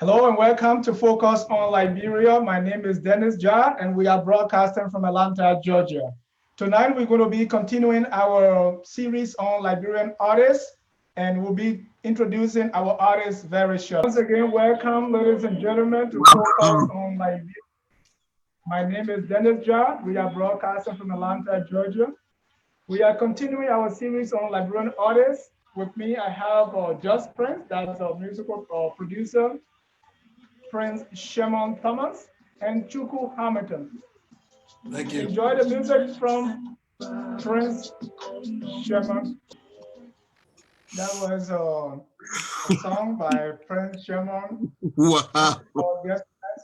Hello and welcome to Focus on Liberia. My name is Dennis Jar and we are broadcasting from Atlanta, Georgia. Tonight we're going to be continuing our series on Liberian artists and we'll be introducing our artists very shortly. Once again, welcome ladies and gentlemen to Focus on Liberia. My name is Dennis Jar. We are broadcasting from Atlanta, Georgia. We are continuing our series on Liberian artists. With me, I have Just Prince, that's our musical producer, Prince Sherman Thomas, and Chuku Hamilton. Thank you. Enjoy the music from Prince Sherman. That was a song by Prince Sherman. Wow.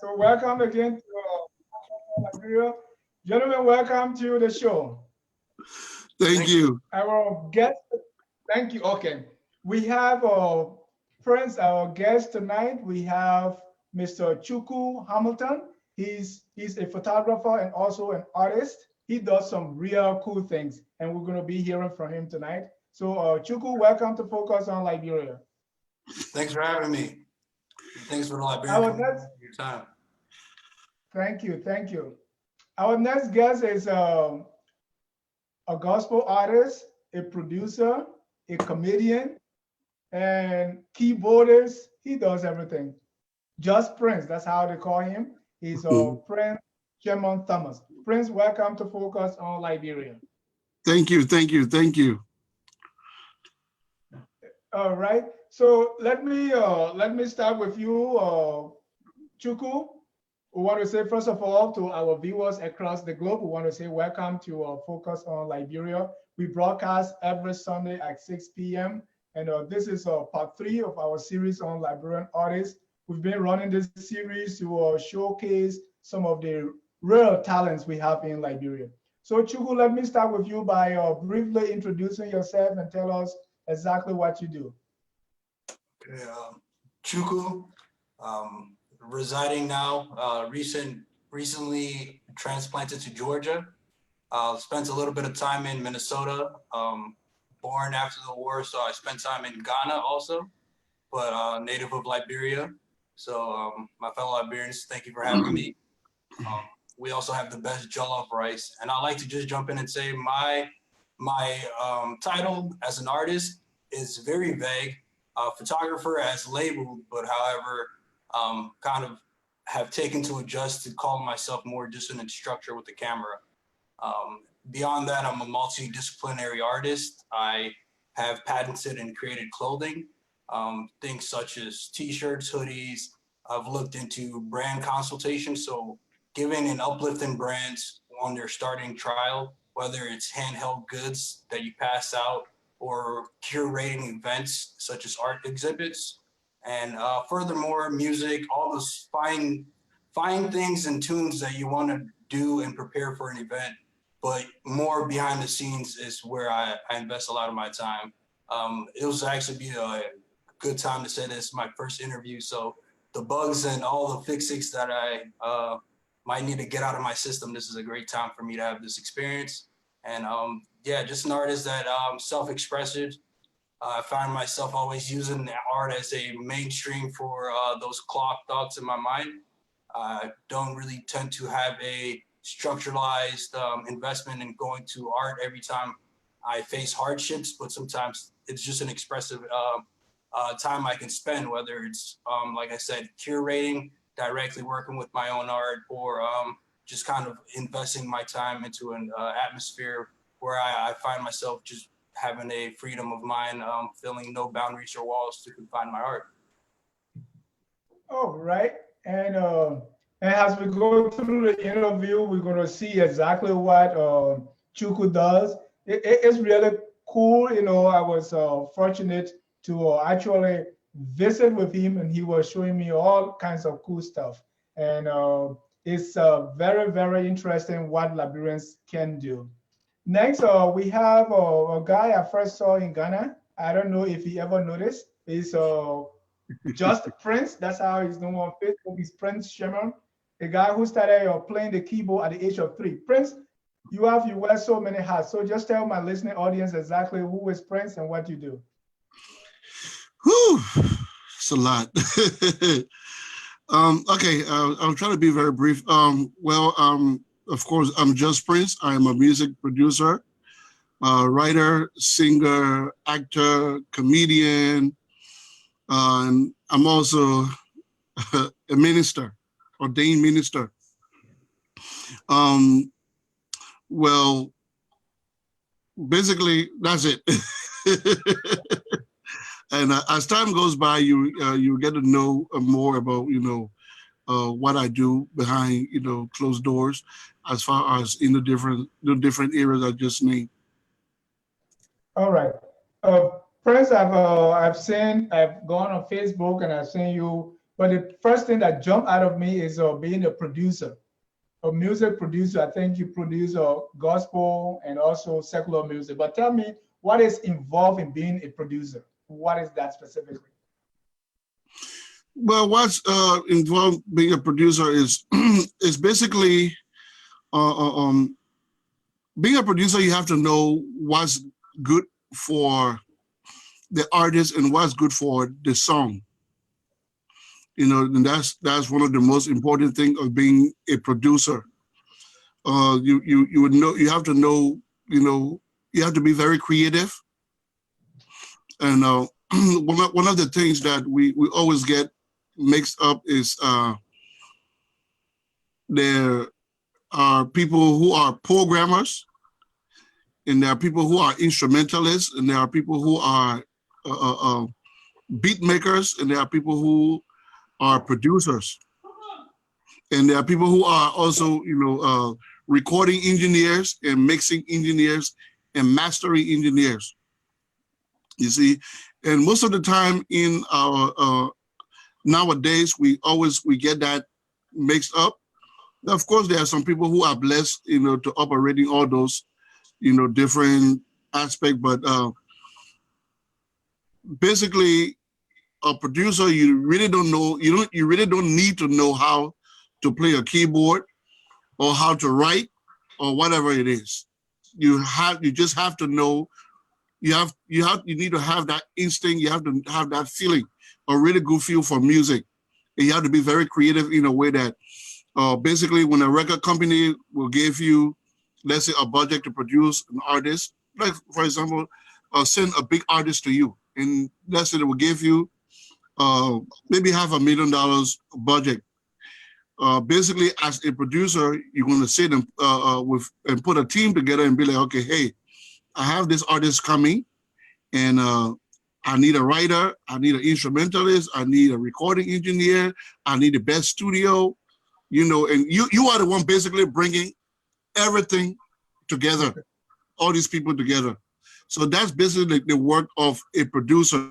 So welcome again to Liberia. Gentlemen, welcome to the show. Thank you. Our guest, thank you. Okay. We have Prince, our guest tonight. We have Mr. Chuku Hamilton. He's a photographer and also an artist. He does some real cool things, and we're going to be hearing from him tonight. So, Chuku, welcome to Focus on Liberia. Thanks for having me. Thanks for the Liberian your time. Thank you, thank you. Our next guest is a gospel artist, a producer, a comedian, and keyboardist. He does everything. Just Prince, that's how they call him. He's Prince Sherman Thomas. Prince, welcome to Focus on Liberia. Thank you, thank you, thank you. All right. So let me start with you, Chuku. We want to say first of all to our viewers across the globe, we want to say welcome to Focus on Liberia. We broadcast every Sunday at 6 p.m. And this is part 3 of our series on Liberian artists. We've been running this series to showcase some of the real talents we have in Liberia. So Chuku, let me start with you by briefly introducing yourself and tell us exactly what you do. Okay, Chuku, residing now, recently transplanted to Georgia. Spent a little bit of time in Minnesota, born after the war, so I spent time in Ghana also, but native of Liberia. So my fellow Liberians, thank you for having me. We also have the best jollof rice. And I like to just jump in and say my title as an artist is very vague. Photographer as labeled, but however, kind of have taken to adjust to call myself more just an instructor with the camera. Beyond that, I'm a multidisciplinary artist. I have patented and created clothing, things such as t-shirts, hoodies. I've looked into brand consultation, so giving and uplifting brands on their starting trial, whether it's handheld goods that you pass out or curating events such as art exhibits. And furthermore, music, all those fine things and tunes that you want to do and prepare for an event, but more behind the scenes is where I invest a lot of my time. It was actually be a good time to say this, my first interview. So the bugs and all the fixes that I might need to get out of my system, this is a great time for me to have this experience. And yeah, just an artist that self-expressive. I find myself always using the art as a mainstream for those clock thoughts in my mind. I don't really tend to have a structuralized investment in going to art every time I face hardships, but sometimes it's just an expressive time I can spend, whether it's, like I said, curating, directly working with my own art, or just kind of investing my time into an atmosphere where I find myself just having a freedom of mind, feeling no boundaries or walls to confine my art. All right. And as we go through the interview, we're going to see exactly what Chuku does. It's really cool. You know, I was fortunate to actually visit with him, and he was showing me all kinds of cool stuff. And it's very, very interesting what Liberians can do. Next, we have a guy I first saw in Ghana. I don't know if he ever noticed. He's Just Prince. That's how he's known on Facebook. He's Prince Sherman, a guy who started playing the keyboard at the age of 3. Prince, you wear so many hats. So just tell my listening audience exactly who is Prince and what you do. Whew, it's a lot. Okay, I'll try to be very brief. Of course, I'm Just Prince. I'm a music producer, writer, singer, actor, comedian, and I'm also a minister, ordained minister. Um, well, basically, that's it. And as time goes by, you get to know more about what I do behind closed doors, as far as in the different areas I just named. All right. Prince, I've gone on Facebook and I've seen you, but the first thing that jumped out of me is being a producer, a music producer. I think you produce gospel and also secular music. But tell me, what is involved in being a producer? What is that specifically? Well, what's involved being a producer is is basically uh, uh, um, being a producer. You have to know what's good for the artist and what's good for the song. And that's one of the most important thing of being a producer. You would know, you have to know, you have to be very creative. And one of the things that we always get mixed up is there are people who are programmers, and there are people who are instrumentalists, and there are people who are beat makers, and there are people who are producers, and there are people who are also recording engineers and mixing engineers and mastering engineers. You see, and most of the time in our nowadays we get that mixed up. Of course, there are some people who are blessed, to operating all those, different aspects. But basically, a producer, you really don't know. You really don't need to know how to play a keyboard or how to write or whatever it is. You just have to know. You need to have that instinct. You have to have that feeling, a really good feel for music. And you have to be very creative in a way that basically when a record company will give you, let's say, a budget to produce an artist, like for example, send a big artist to you, and let's say they will give you maybe $500,000 budget. Basically, as a producer, you're going to sit and put a team together and be like, okay, hey, I have this artist coming, and I need a writer, I need an instrumentalist, I need a recording engineer, I need the best studio, and you are the one basically bringing everything together, all these people together. So that's basically the work of a producer.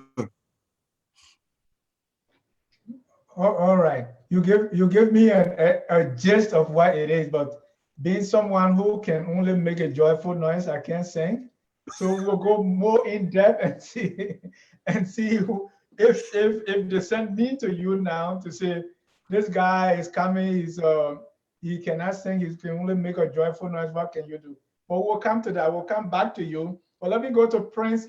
All right. You give me a gist of what it is, but being someone who can only make a joyful noise, I can't sing. So we'll go more in depth and see who, if they send me to you now to say this guy is coming, he cannot sing, he can only make a joyful noise. What can you do? But we'll come to that. We'll come back to you. But let me go to Prince.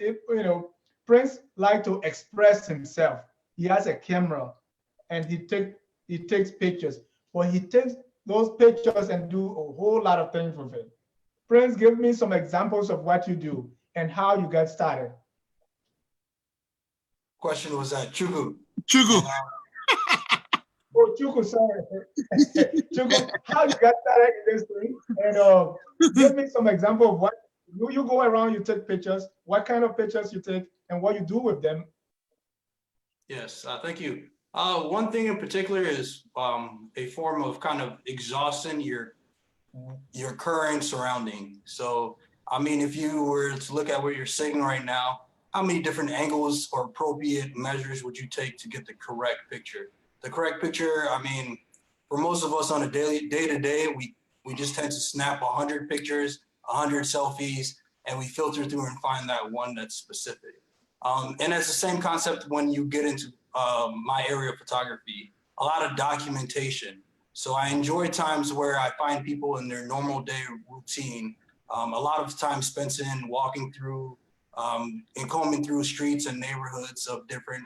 Prince like to express himself. He has a camera and he takes pictures. But he takes those pictures and do a whole lot of things with it. Prince, give me some examples of what you do and how you got started. Question was that Chuku. Chuku. Oh, Chuku, sorry. Chuku, how you got started in this thing? And give me some example of what you go around, you take pictures, what kind of pictures you take, and what you do with them. Yes, thank you. One thing in particular is a form of kind of exhausting your current surrounding. So, I mean, if you were to look at where you're sitting right now, how many different angles or appropriate measures would you take to get the correct picture? The correct picture, I mean, for most of us on a day-to-day, we just tend to snap 100 pictures, 100 selfies, and we filter through and find that one that's specific. And it's the same concept when you get into my area of photography, a lot of documentation. So I enjoy times where I find people in their normal day routine, a lot of time spent in walking through and combing through streets and neighborhoods of different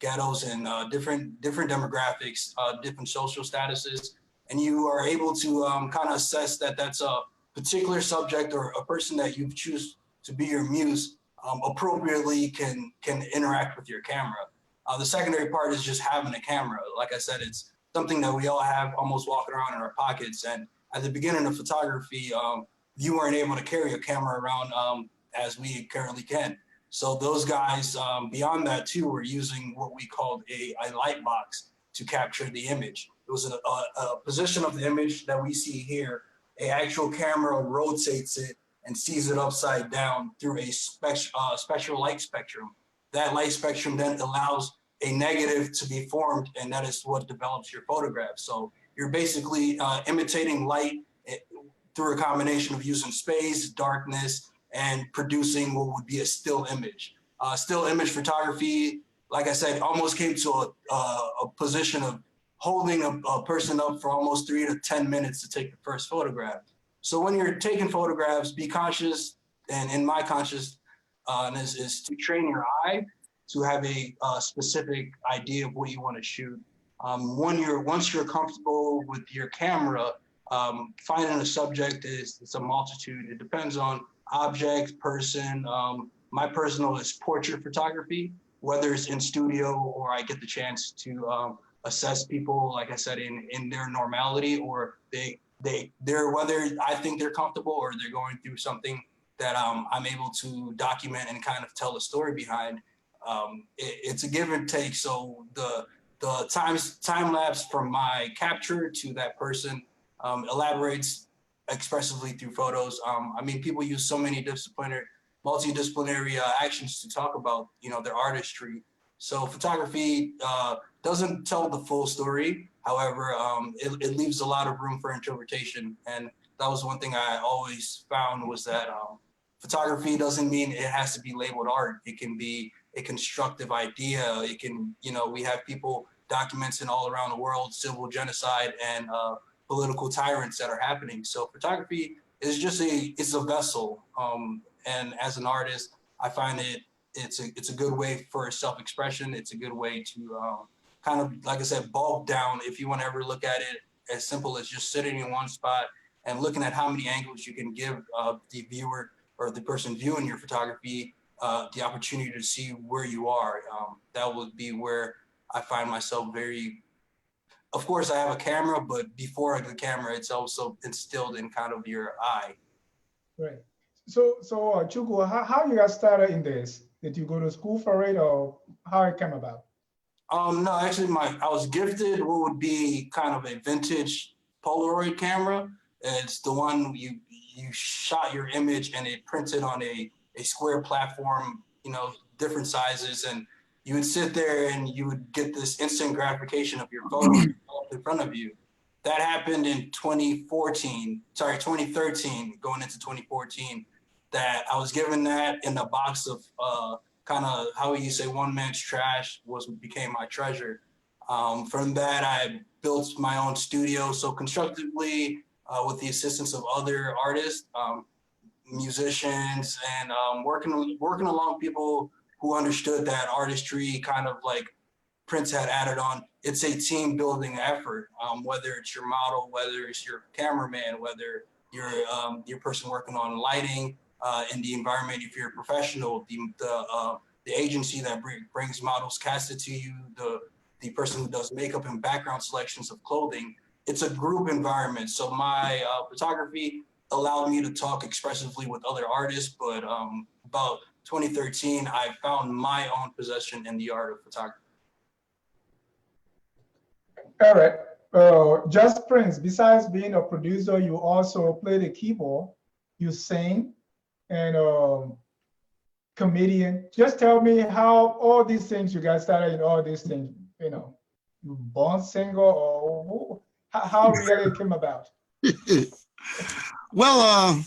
ghettos and different demographics, different social statuses, and you are able to kind of assess that that's a particular subject or a person that you choose to be your muse appropriately can interact with your camera. The secondary part is just having a camera. Like I said, it's something that we all have almost walking around in our pockets. And at the beginning of photography, you weren't able to carry a camera around as we currently can. So those guys, beyond that too, were using what we called a light box to capture the image. It was a position of the image that we see here. An actual camera rotates it and sees it upside down through a special light spectrum. That light spectrum then allows a negative to be formed, and that is what develops your photograph. So you're basically imitating light through a combination of using space, darkness, and producing what would be a still image. Still image photography, like I said, almost came to a position of holding a person up for almost 3 to 10 minutes to take the first photograph. So when you're taking photographs, be conscious, and in my consciousness is to train your eye to have a specific idea of what you want to shoot. Once you're comfortable with your camera, finding a subject it's a multitude. It depends on object, person. My personal is portrait photography, whether it's in studio or I get the chance to assess people, like I said, in their normality, or they're whether I think they're comfortable or they're going through something that I'm able to document and kind of tell a story behind. It's a give and take. So the time lapse from my capture to that person elaborates expressively through photos. I mean, people use so many multidisciplinary actions to talk about, their artistry. So photography doesn't tell the full story. However, it leaves a lot of room for interpretation. And that was one thing I always found was that photography doesn't mean it has to be labeled art. It can be a constructive idea. It can, we have people documenting all around the world, civil genocide and political tyrants that are happening. So photography is just it's a vessel. And as an artist, I find it's a good way for self-expression. It's a good way to kind of, like I said, bulk down. If you want to ever look at it as simple as just sitting in one spot and looking at how many angles you can give the viewer or the person viewing your photography the opportunity to see where you are. That would be where I find myself of course I have a camera, but before the camera, it's also instilled in kind of your eye. Right. So Chuku, how you got started in this? Did you go to school for it, or how it came about? No, actually, I was gifted what would be kind of a vintage Polaroid camera. It's the one you shot your image and it printed on a square platform, different sizes, and you would sit there and you would get this instant gratification of your photo in front of you. That happened in 2013, going into 2014, that I was given that in a box of kind of how you say one man's trash became my treasure. From that, I built my own studio. So constructively, with the assistance of other artists, musicians, and working along people who understood that artistry kind of like Prince had added on. It's a team building effort, whether it's your model, whether it's your cameraman, whether you're your person working on lighting in the environment, if you're a professional, the agency that brings models casted to you, the person who does makeup and background selections of clothing. It's a group environment. So my photography allowed me to talk expressively with other artists, but about 2013, I found my own possession in the art of photography. All right. Just Prince, besides being a producer, you also play the keyboard, you sing, and comedian. Just tell me how all these things you guys started in all these things, you born single, or how really it came about? Well,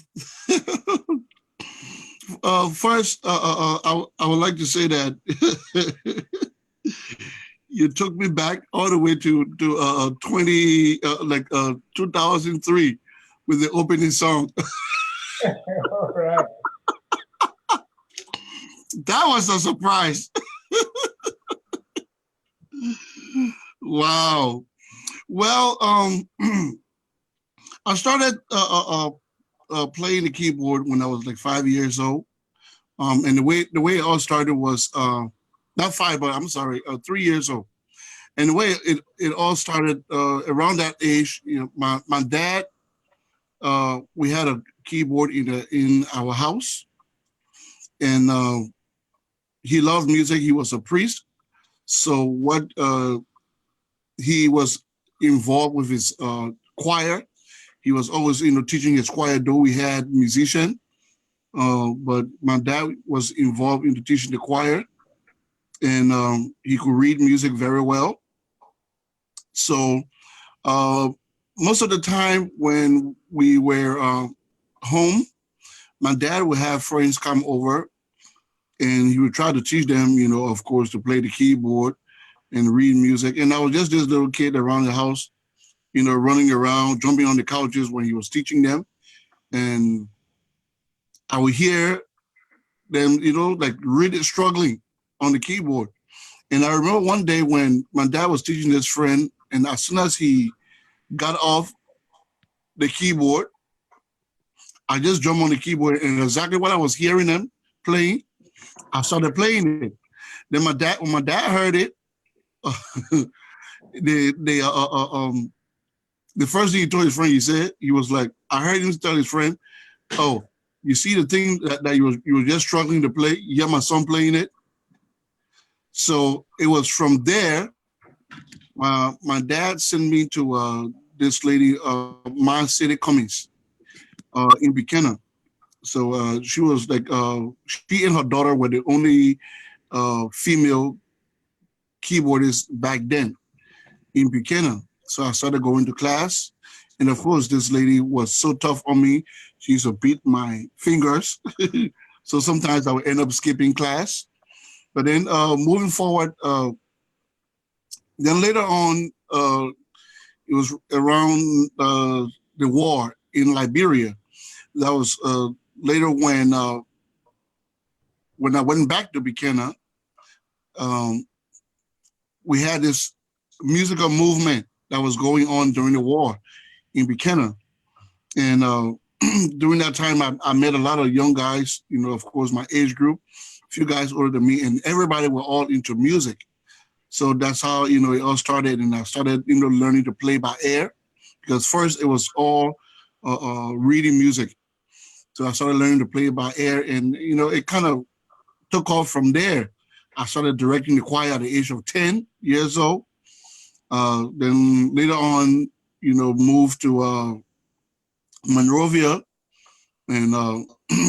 first, I would like to say that you took me back all the way to 2003 with the opening song. All right. That was a surprise. Wow. Well, I started playing the keyboard when I was like 5 years old. And the way it all started was not five, but I'm sorry, 3 years old. And the way it all started around that age, my dad, we had a keyboard in our house, and he loved music. He was a priest, so what he was involved with his choir. He was always, teaching his choir, though we had musician. But my dad was involved in teaching the choir, and he could read music very well. So uh, most of the time when we were home, my dad would have friends come over, and he would try to teach them, of course, to play the keyboard and read music. And I was just this little kid around the house, running around, jumping on the couches when he was teaching them. And I would hear them, like really struggling on the keyboard. And I remember one day when my dad was teaching this friend, and as soon as he got off the keyboard, I just jumped on the keyboard, and exactly what I was hearing them playing, I started playing it. Then when my dad heard it, the first thing he told his friend, he was like, I heard him tell his friend, "Oh, you see the thing that you were just struggling to play? You hear my son playing it." So it was from there. My dad sent me to this lady, Ma City Cummings, in Buchanan. So she was like, she and her daughter were the only female keyboardists back then in Buchanan. So I started going to class. And of course, this lady was so tough on me. She used to beat my fingers. So sometimes I would end up skipping class. But then moving forward, then later on, it was around the war in Liberia. That was later when I went back to Buchanan. Um, we had this musical movement that was going on during the war in Buchanan. And during that time, I met a lot of young guys, of course, my age group, a few guys older than me, and everybody were all into music. So that's how, it all started. And I started, learning to play by ear, because first it was all reading music. So I started learning to play by ear, and, it kind of took off from there. I started directing the choir at the age of 10 years old. Then later on, moved to Monrovia, and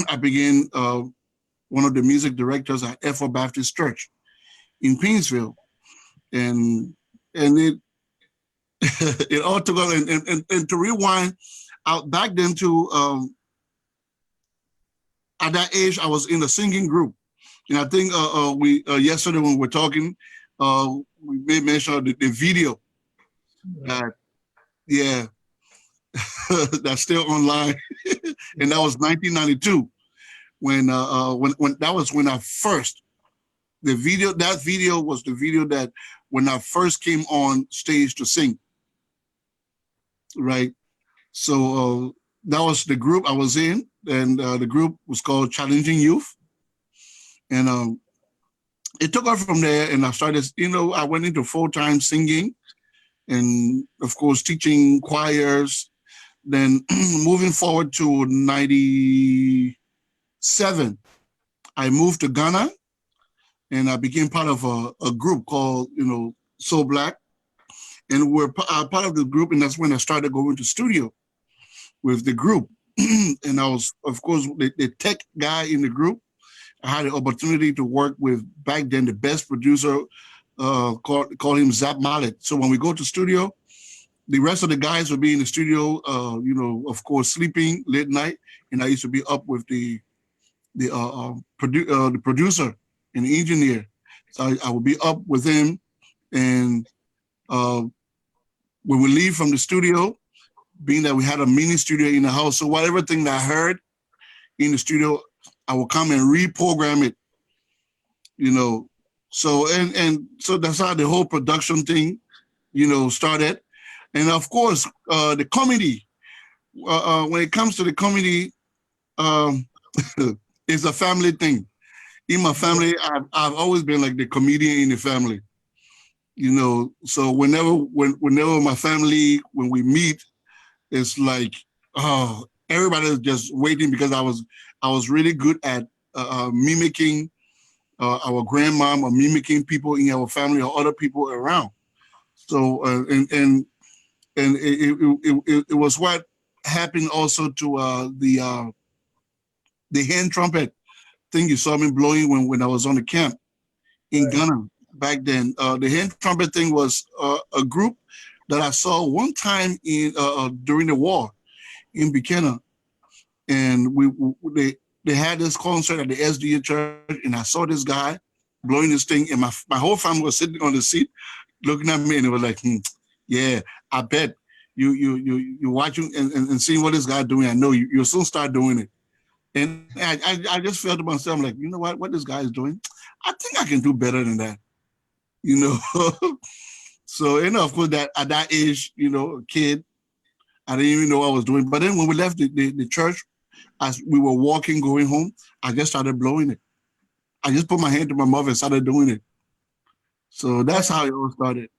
I began one of the music directors at Ethel Baptist Church in Painesville, and it it all took off. And to rewind out back then to at that age, I was in a singing group, and I think we yesterday when we were talking, we made mention of the video that yeah that's still online, and that was 1992 when that was when I first that video was the video that when I first came on stage to sing, right? So that was the group I was in, and the group was called Challenging Youth, and it took off from there, and I started, I went into full-time singing, and of course teaching choirs. Then moving forward to 97, I moved to Ghana, and I became part of a group called, So Black. And we're part of the group, and that's when I started going to studio with the group. And I was, of course, the tech guy in the group. I had the opportunity to work with, back then, the best producer, called him Zap Mallet. So when we go to studio, the rest of the guys would be in the studio, of course, sleeping late night, and I used to be up with the producer and the engineer. So I would be up with him, and when we leave from the studio, being that we had a mini studio in the house, so whatever thing that I heard in the studio, I will come and reprogram it, So and so that's how the whole production thing started. And of course, the comedy, when it comes to the comedy, um, it's a family thing. In my family, I've always been like the comedian in the family. So whenever my family, when we meet, it's like, oh, everybody's just waiting because I was really good at mimicking our grandmom or mimicking people in our family or other people around. So and it was what happened also to the hand trumpet thing you saw me blowing when I was on the camp in Ghana back then. The hand trumpet thing was a group that I saw one time in during the war in Buchanan, and they had this concert at the SDA church, and I saw this guy blowing this thing, and my whole family was sitting on the seat looking at me, and it was like, yeah, I bet you watching and seeing what this guy doing. I know you'll soon start doing it. And I just felt to myself, like, you know what this guy is doing? I think I can do better than that, So, of course, that at that age, a kid, I didn't even know what I was doing. But then when we left the church, as we were walking, going home, I just started blowing it. I just put my hand to my mouth and started doing it. So that's how it all started.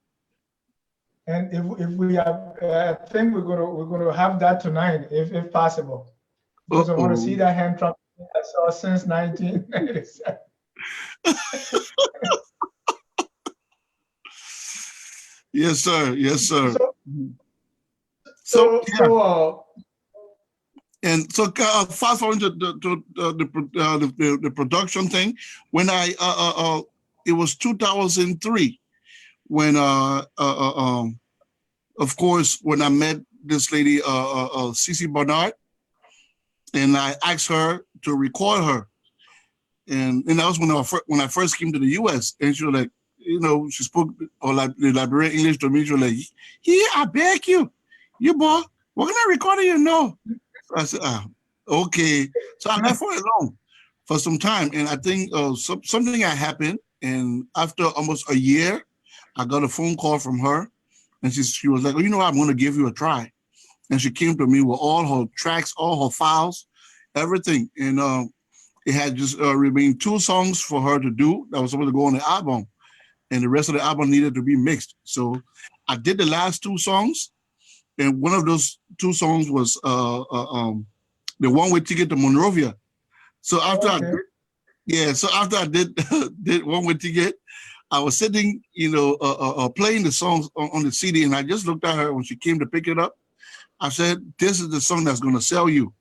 And if we have, I think we're gonna have that tonight, if possible, because I want to see that hand trumpet I saw since 1997. Yes, sir. Yes, sir. So fast forward to the production thing. When it was 2003 when of course when I met this lady Cece Bernard, and I asked her to record her, and that was when I first came to the U.S. and she was like, she spoke the Liberian English to me. She was like, "Yeah, I beg you, boy, what can I record you? No." I said, okay. So I left her alone for some time. And I think something had happened. And after almost a year, I got a phone call from her. And she was like, I'm going to give you a try. And she came to me with all her tracks, all her files, everything. And it had just remained 2 songs for her to do that was supposed to go on the album. And the rest of the album needed to be mixed. So I did the last 2 songs. And one of those 2 songs was the one-way ticket to Monrovia. So after I did did one-way ticket, I was sitting, playing the songs on the CD, and I just looked at her when she came to pick it up. I said, "This is the song that's going to sell you."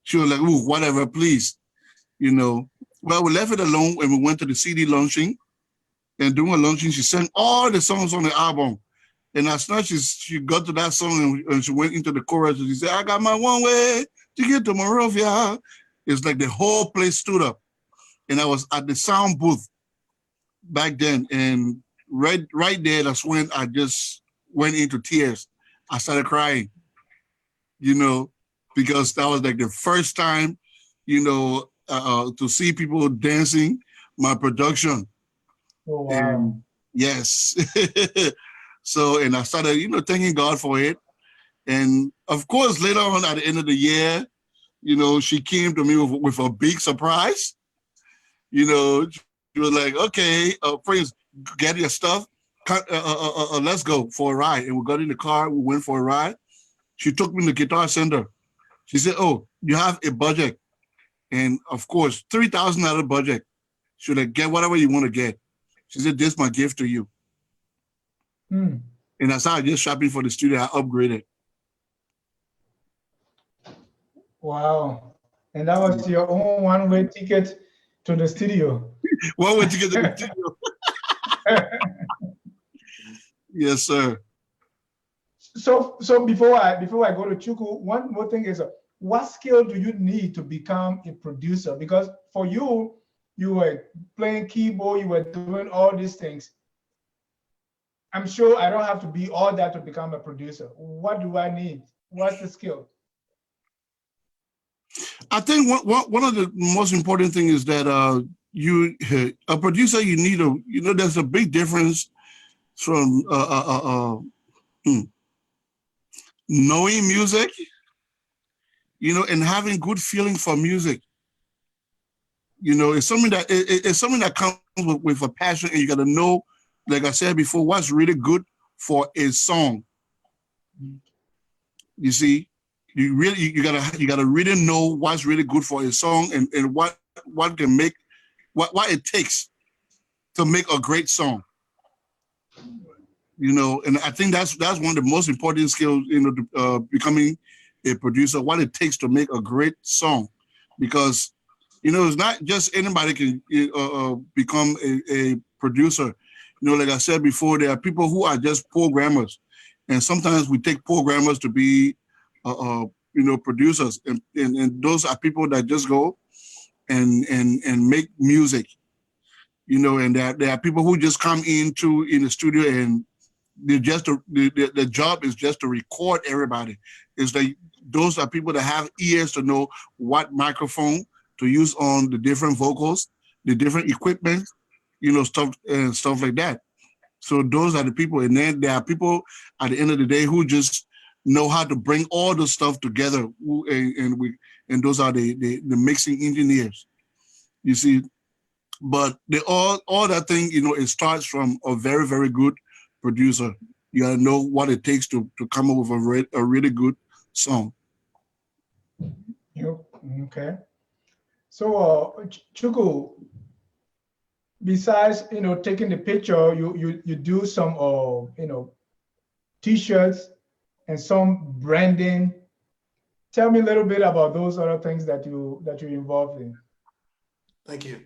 She was like, "Ooh, whatever, please." Well, we left it alone and we went to the CD launching. And during the launching, she sang all the songs on the album. And as soon as she got to that song and she went into the chorus, and she said, "I got my one way to get to Monrovia." It's like the whole place stood up. And I was at the sound booth back then. And right there, that's when I just went into tears. I started crying, because that was like the first time, to see people dancing my production. Oh, wow. And yes. So, and I started, thanking God for it. And of course, later on at the end of the year, she came to me with a big surprise. She was like, "Okay, friends, get your stuff. Let's go for a ride." And we got in the car. We went for a ride. She took me to the Guitar Center. She said, "Oh, you have a budget." And of course, $3,000 budget. She was like, "Get whatever you want to get." She said, "This is my gift to you." And that's how I just shopping for the studio. I upgraded. Wow. And that was your own one-way ticket to the studio. One-way ticket to the studio. Yes, sir. So before I go to Chuku, one more thing is, what skill do you need to become a producer? Because for you were playing keyboard, you were doing all these things. I'm sure I don't have to be all that to become a producer. What do I need? What's the skill? I think one of the most important things is that a producer, you need there's a big difference from knowing music, and having good feeling for music. It's something that it's something that comes with a passion, and you got to know, like I said before, what's really good for a song. You see, you gotta really know what's really good for a song, and what can make what it takes to make a great song. And I think that's one of the most important skills, becoming a producer, what it takes to make a great song, because it's not just anybody can become a producer. Like I said before, there are people who are just programmers, and sometimes we take programmers to be producers, and those are people that just go and make music. And there are people who just come in the studio, and the job is just to record everybody. Is like those are people that have ears to know what microphone to use on the different vocals, the different equipment, stuff like that. So those are the people, and then there are people at the end of the day who just know how to bring all the stuff together, and those are the mixing engineers. You see, but all that thing, it starts from a very, very good producer. You gotta know what it takes to come up with a really good song. Okay. So, Chuku, besides taking the picture, you do some t-shirts and some branding. Tell me a little bit about those other things that you're involved in. Thank you.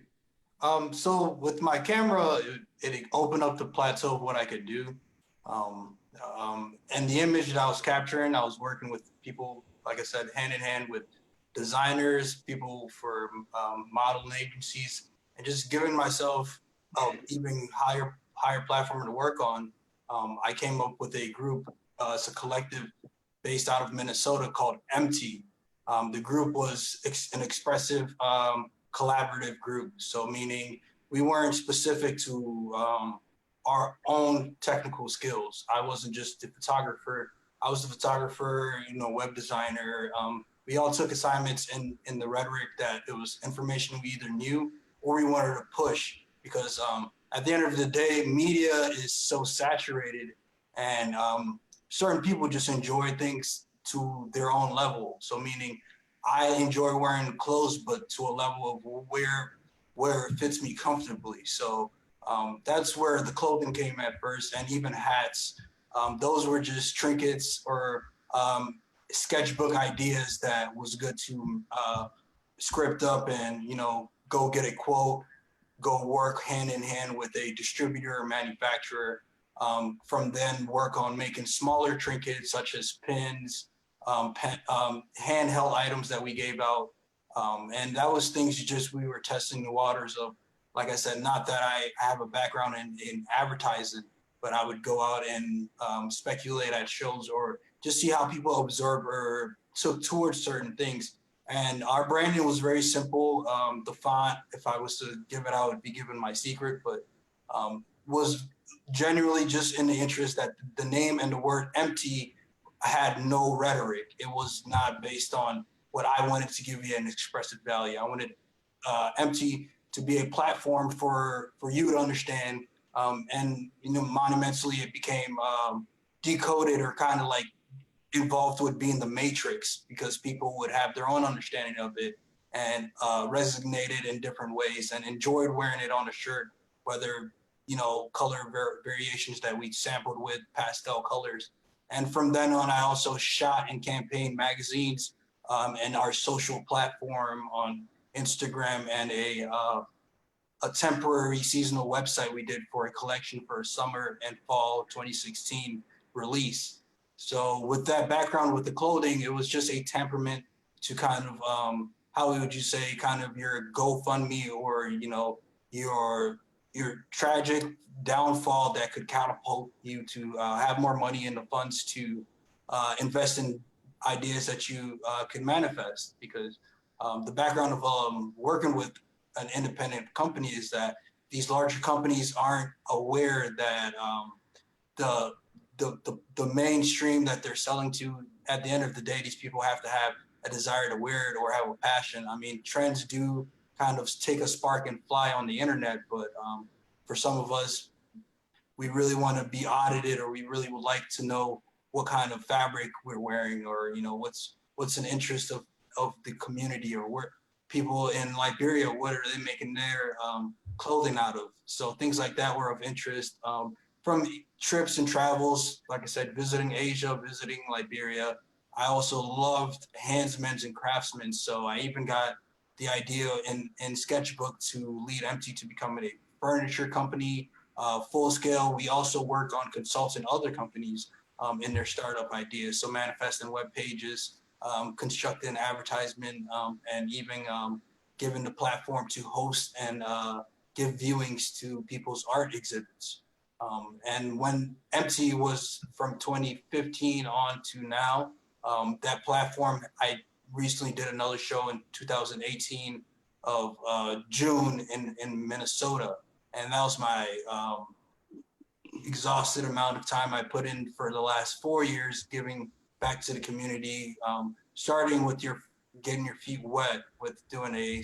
So with my camera, it opened up the plateau of what I could do. And the image that I was capturing, I was working with people, like I said, hand in hand with designers, people for modeling agencies, and just giving myself even higher platform to work on. I came up with a group. It's a collective based out of Minnesota called Empty. The group was an expressive collaborative group. So meaning we weren't specific to our own technical skills. I wasn't just the photographer. I was the photographer, web designer. We all took assignments in the rhetoric that it was information we either knew or we wanted to push, because at the end of the day, media is so saturated, and certain people just enjoy things to their own level. So meaning I enjoy wearing clothes, but to a level of where it fits me comfortably. So that's where the clothing came at first, and even hats. Those were just trinkets or sketchbook ideas that was good to script up and go get a quote, go work hand in hand with a distributor or manufacturer. From then work on making smaller trinkets such as pins, handheld items that we gave out. And that was things we were testing the waters of. Like I said, not that I have a background in advertising, but I would go out and speculate at shows or just see how people observe or took towards certain things. And our branding was very simple. The font, if I was to give it out, it'd be given my secret, but was genuinely just in the interest that the name and the word empty had no rhetoric. It was not based on what I wanted to give you an expressive value. I wanted empty to be a platform for you to understand. And monumentally, it became decoded or kind of like involved with being the matrix, because people would have their own understanding of it and resonated in different ways and enjoyed wearing it on a shirt, whether color variations that we sampled with pastel colors. And from then on, I also shot and campaigned magazines and our social platform on Instagram, and a temporary seasonal website we did for a collection for summer and fall 2016 release. So with that background with the clothing, it was just a temperament to kind of, how would you say, kind of your GoFundMe or, your tragic downfall that could catapult you to have more money in the funds to invest in ideas that you can manifest. Because the background of working with an independent company is that these larger companies aren't aware that the mainstream that they're selling to. At the end of the day, these people have to have a desire to wear it or have a passion. I mean, trends do kind of take a spark and fly on the internet, but for some of us, we really want to be audited, or we really would like to know what kind of fabric we're wearing, or what's an interest of the community, or where people in Liberia, what are they making their clothing out of? So things like that were of interest. From trips and travels, like I said, visiting Asia, visiting Liberia, I also loved handsmen and craftsmen. So I even got the idea in Sketchbook to lead Empty to become a furniture company, full scale. We also work on consulting other companies in their startup ideas. So manifesting web pages, constructing advertisement, and even giving the platform to host and give viewings to people's art exhibits. And when Empty was from 2015 on to now, that platform, I recently did another show in 2018 of June in Minnesota. And that was my exhausted amount of time I put in for the last 4 years, giving back to the community, starting with getting your feet wet with doing a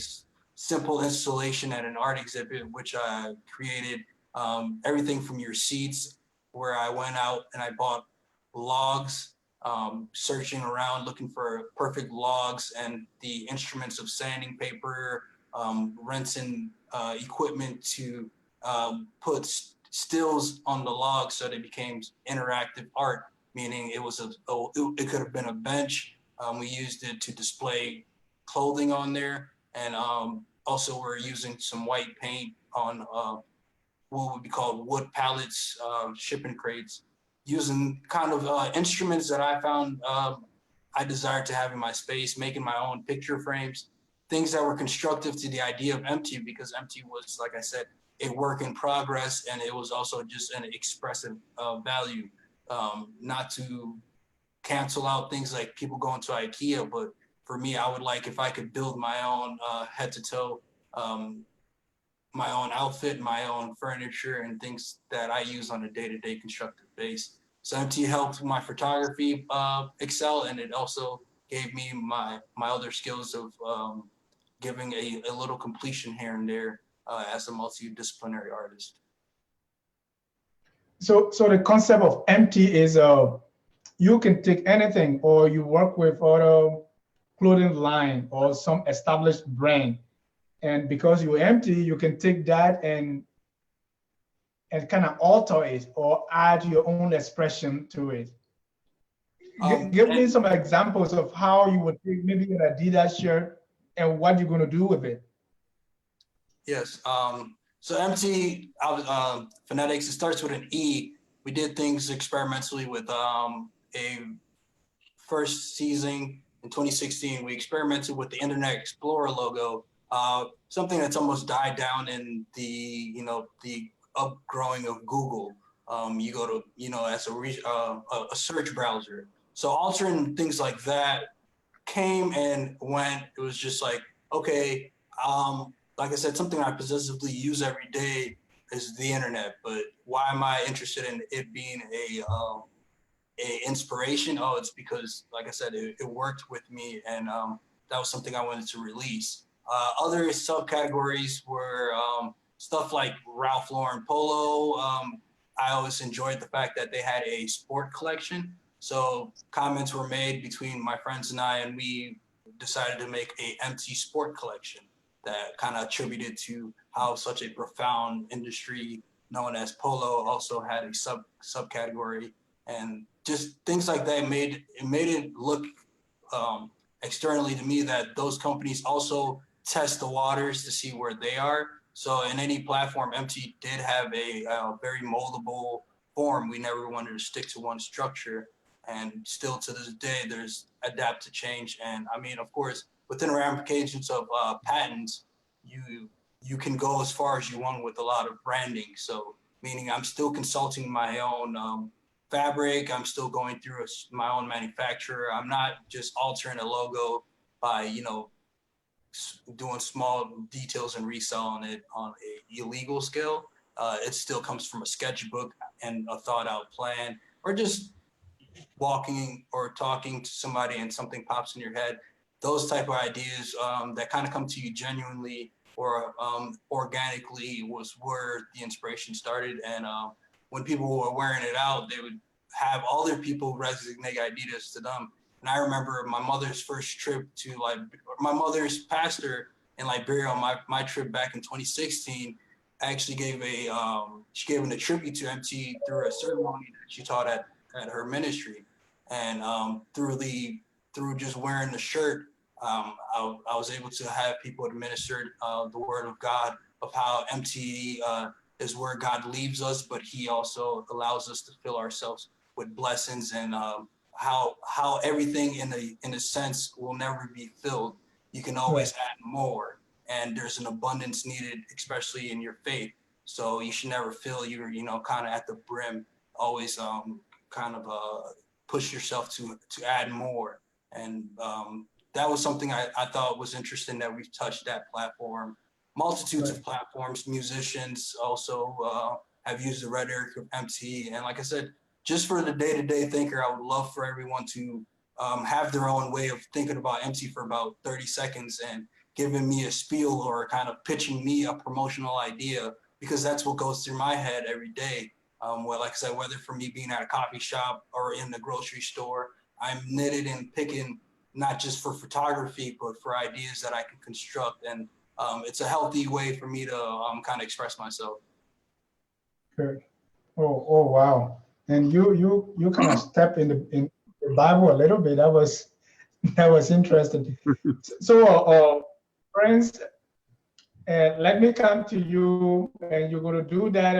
simple installation at an art exhibit, which I created everything from your seats, where I went out and I bought logs, searching around looking for perfect logs and the instruments of sanding paper, renting equipment to put stills on the log so they became interactive art, meaning it could have been a bench. We used it to display clothing on there, and also we're using some white paint on what would be called wood pallets, shipping crates, using kind of instruments that I found I desired to have in my space, making my own picture frames, things that were constructive to the idea of Empty, because Empty was, like I said, a work in progress, and it was also just an expressive value, not to cancel out things like people going to IKEA, but for me, I would like if I could build my own head to toe, my own outfit, my own furniture, and things that I use on a day-to-day constructive base. So MT helped my photography excel, and it also gave me my other skills of giving a little completion here and there as a multidisciplinary artist. So the concept of empty is you can take anything, or you work with other clothing line or some established brand, and because you're empty, you can take that and kind of alter it or add your own expression to it. Give me some examples of how you would take maybe an Adidas shirt and what you're going to do with it. Yes. So MT phonetics, it starts with an E. We did things experimentally with a first season in 2016. We experimented with the Internet Explorer logo, something that's almost died down in the upgrowing of Google. You go to as a search browser. So altering things like that came and went. It was just like, okay, like I said, something I possessively use every day is the internet. But why am I interested in it being a inspiration? Oh, it's because, like I said, it worked with me, and that was something I wanted to release. Other subcategories were stuff like Ralph Lauren Polo. I always enjoyed the fact that they had a sport collection. So comments were made between my friends and I, and we decided to make a empty sport collection that kind of attributed to how such a profound industry known as polo also had a subcategory, and just things like that made it look externally to me that those companies also test the waters to see where they are. So in any platform, MT did have a very moldable form. We never wanted to stick to one structure. And still to this day, there's adapt to change. And I mean, of course, within the ramifications of patents, you can go as far as you want with a lot of branding. So meaning I'm still consulting my own fabric. I'm still going through my own manufacturer. I'm not just altering a logo by, doing small details and reselling it on a illegal scale. It still comes from a sketchbook and a thought out plan, or just walking or talking to somebody and something pops in your head. Those type of ideas that kind of come to you genuinely or organically was where the inspiration started. And when people were wearing it out, they would have all their people resonate ideas to them. And I remember my mother's first trip to my mother's pastor in Liberia on my trip back in 2016 actually gave she gave a tribute to MT through a ceremony that she taught at her ministry. And through just wearing the shirt, I was able to have people administer the word of God, of how MT is where God leaves us, but he also allows us to fill ourselves with blessings, and how everything in a sense will never be filled. You can always add more, and there's an abundance needed, especially in your faith. So you should never feel you're kind of at the brim. Always push yourself to add more. And that was something I thought was interesting, that we've touched that platform. Multitudes of platforms, musicians also have used the rhetoric of MT. And like I said, just for the day-to-day thinker, I would love for everyone to have their own way of thinking about MT for about 30 seconds and giving me a spiel or kind of pitching me a promotional idea, because that's what goes through my head every day. Well, like I said, whether for me being at a coffee shop or in the grocery store, I'm knitted and picking not just for photography, but for ideas that I can construct. And it's a healthy way for me to kind of express myself. Good. Oh, wow. And you kind of step in the Bible a little bit. That was interesting. So, friends, let me come to you, and you're going to do that.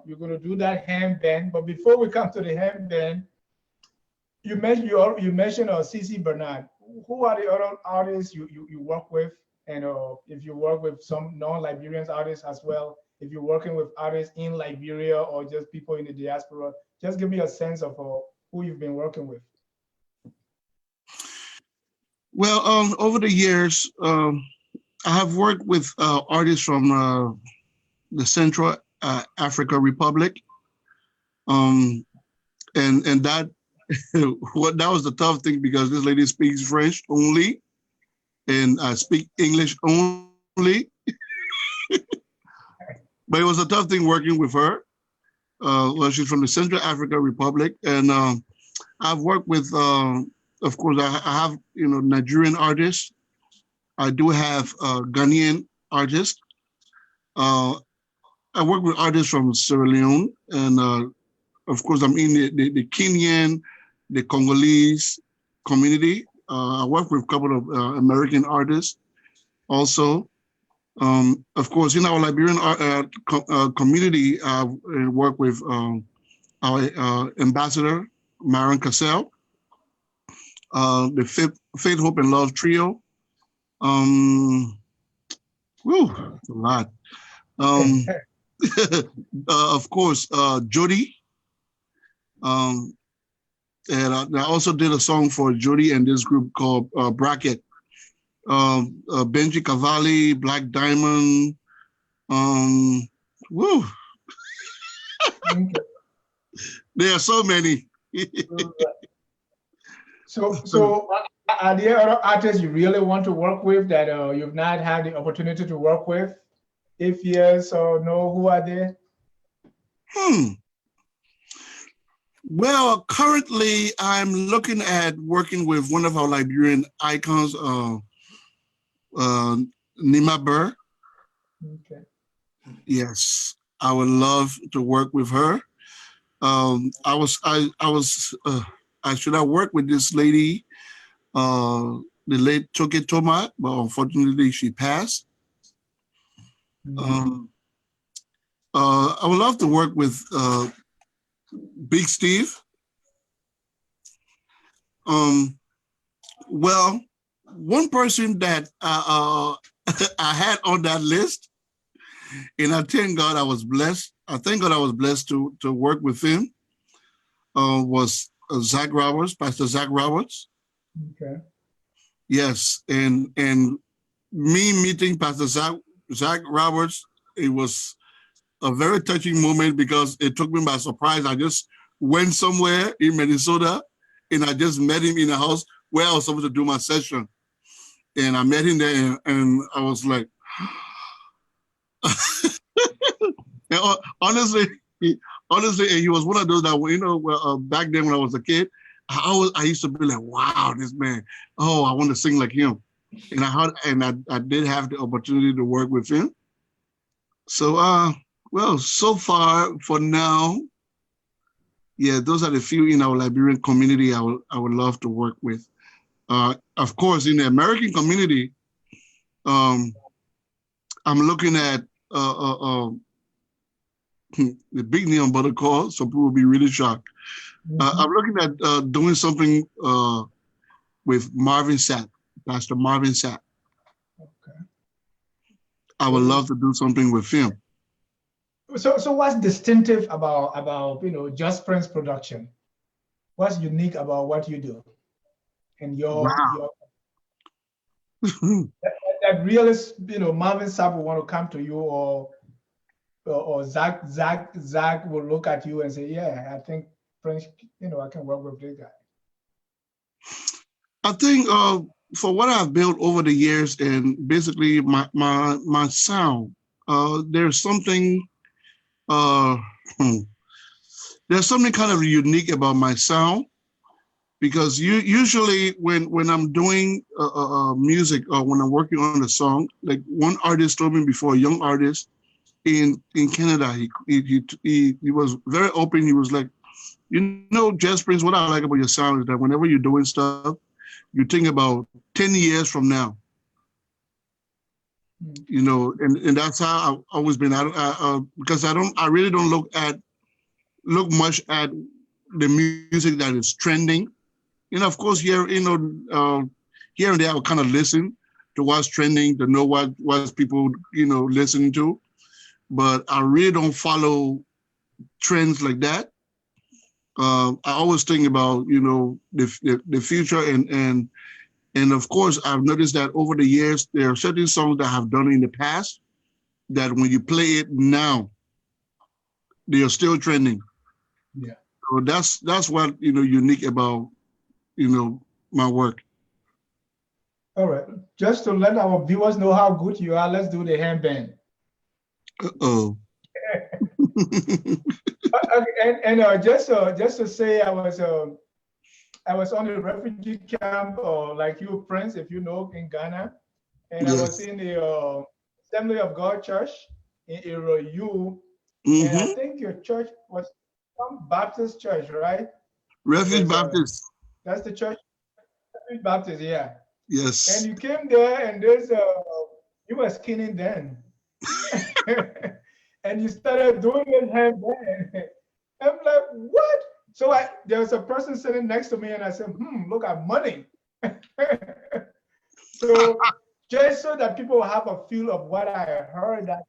You're going to do that hand bend. But before we come to the hand bend, you mentioned CC Bernard. Who are the other artists you work with? And if you work with some non-Liberian artists as well, if you're working with artists in Liberia or just people in the diaspora, just give me a sense of who you've been working with. Well, over the years, I have worked with artists from the Central Africa Republic, and that that was the tough thing, because this lady speaks French only, and I speak English only. But it was a tough thing working with her. Well, she's from the Central Africa Republic, and I've worked with, of course, I have Nigerian artists. I do have Ghanaian artists. I work with artists from Sierra Leone, and of course, I'm in the Kenyan, the Congolese community. I work with a couple of American artists also. Of course, in our Liberian community, I work with our ambassador, Maron Cassell, the Faith, Hope, and Love trio. It's a lot. Of course, Jody. And I also did a song for Jody and this group called Bracket. Benji Cavalli, Black Diamond. There are so many. So are there other artists you really want to work with that you've not had the opportunity to work with? If yes or no, who are they? Well, currently I'm looking at working with one of our Liberian icons, Nima Burr. Okay. Yes, I would love to work with her. I should have worked with this lady, the late Toke Toma, but unfortunately she passed. I would love to work with Big Steve. Well, one person that I had on that list, and I thank God I was blessed. I thank God I was blessed to work with him. Was Zach Roberts, Pastor Zach Roberts. Okay. Yes, and me meeting Pastor Zach Roberts, it was a very touching moment because it took me by surprise. I just went somewhere in Minnesota and I just met him in a house where I was supposed to do my session. And I met him there and I was like, and honestly, he was one of those that, back then when I was a kid, I used to be like, wow, this man, oh, I want to sing like him. And I did have the opportunity to work with him. So, well, so far for now, yeah, those are the few in our Liberian community I would love to work with. Of course, in the American community, I'm looking at the big name I'm about to call, so people will be really shocked. I'm looking at doing something with Marvin Sapp, Pastor Marvin Sapp. Okay. I would love to do something with him. So what's distinctive about Just Prince production? What's unique about what you do? And your that realist, Marvin Sapp will want to come to you, or Zach will look at you and say, yeah, I think Prince, I can work with this guy. I think for what I've built over the years and basically my sound, there's something there's something kind of unique about my sound, because usually when I'm doing music or when I'm working on a song, like one artist told me before, a young artist in Canada, he was very open. He was like, Jazz Prince, what I like about your sound is that whenever you're doing stuff, you think about 10 years from now. And that's how I've always been. Because I really don't look much at the music that is trending. Of course, here and there, I will kind of listen to what's trending, to know what's people, listening to. But I really don't follow trends like that. I always think about, the future and of course, I've noticed that over the years, there are certain songs that I have done in the past that when you play it now, they are still trending. Yeah. So that's what, unique about, my work. All right. Just to let our viewers know how good you are, let's do the handband. Uh-oh. And just to say, I was on a refugee camp, like you, Prince, if you know, in Ghana, and Yes. I was in the Assembly of God Church in Iroyu, and I think your church was some Baptist church, right? Refuge Baptist. That's the church, Refuge Baptist, yeah. Yes. And you came there, and you were skinny then, and you started doing this handband. I'm like, what? So there was a person sitting next to me, and I said, look at money. So just so that people have a feel of what I heard, that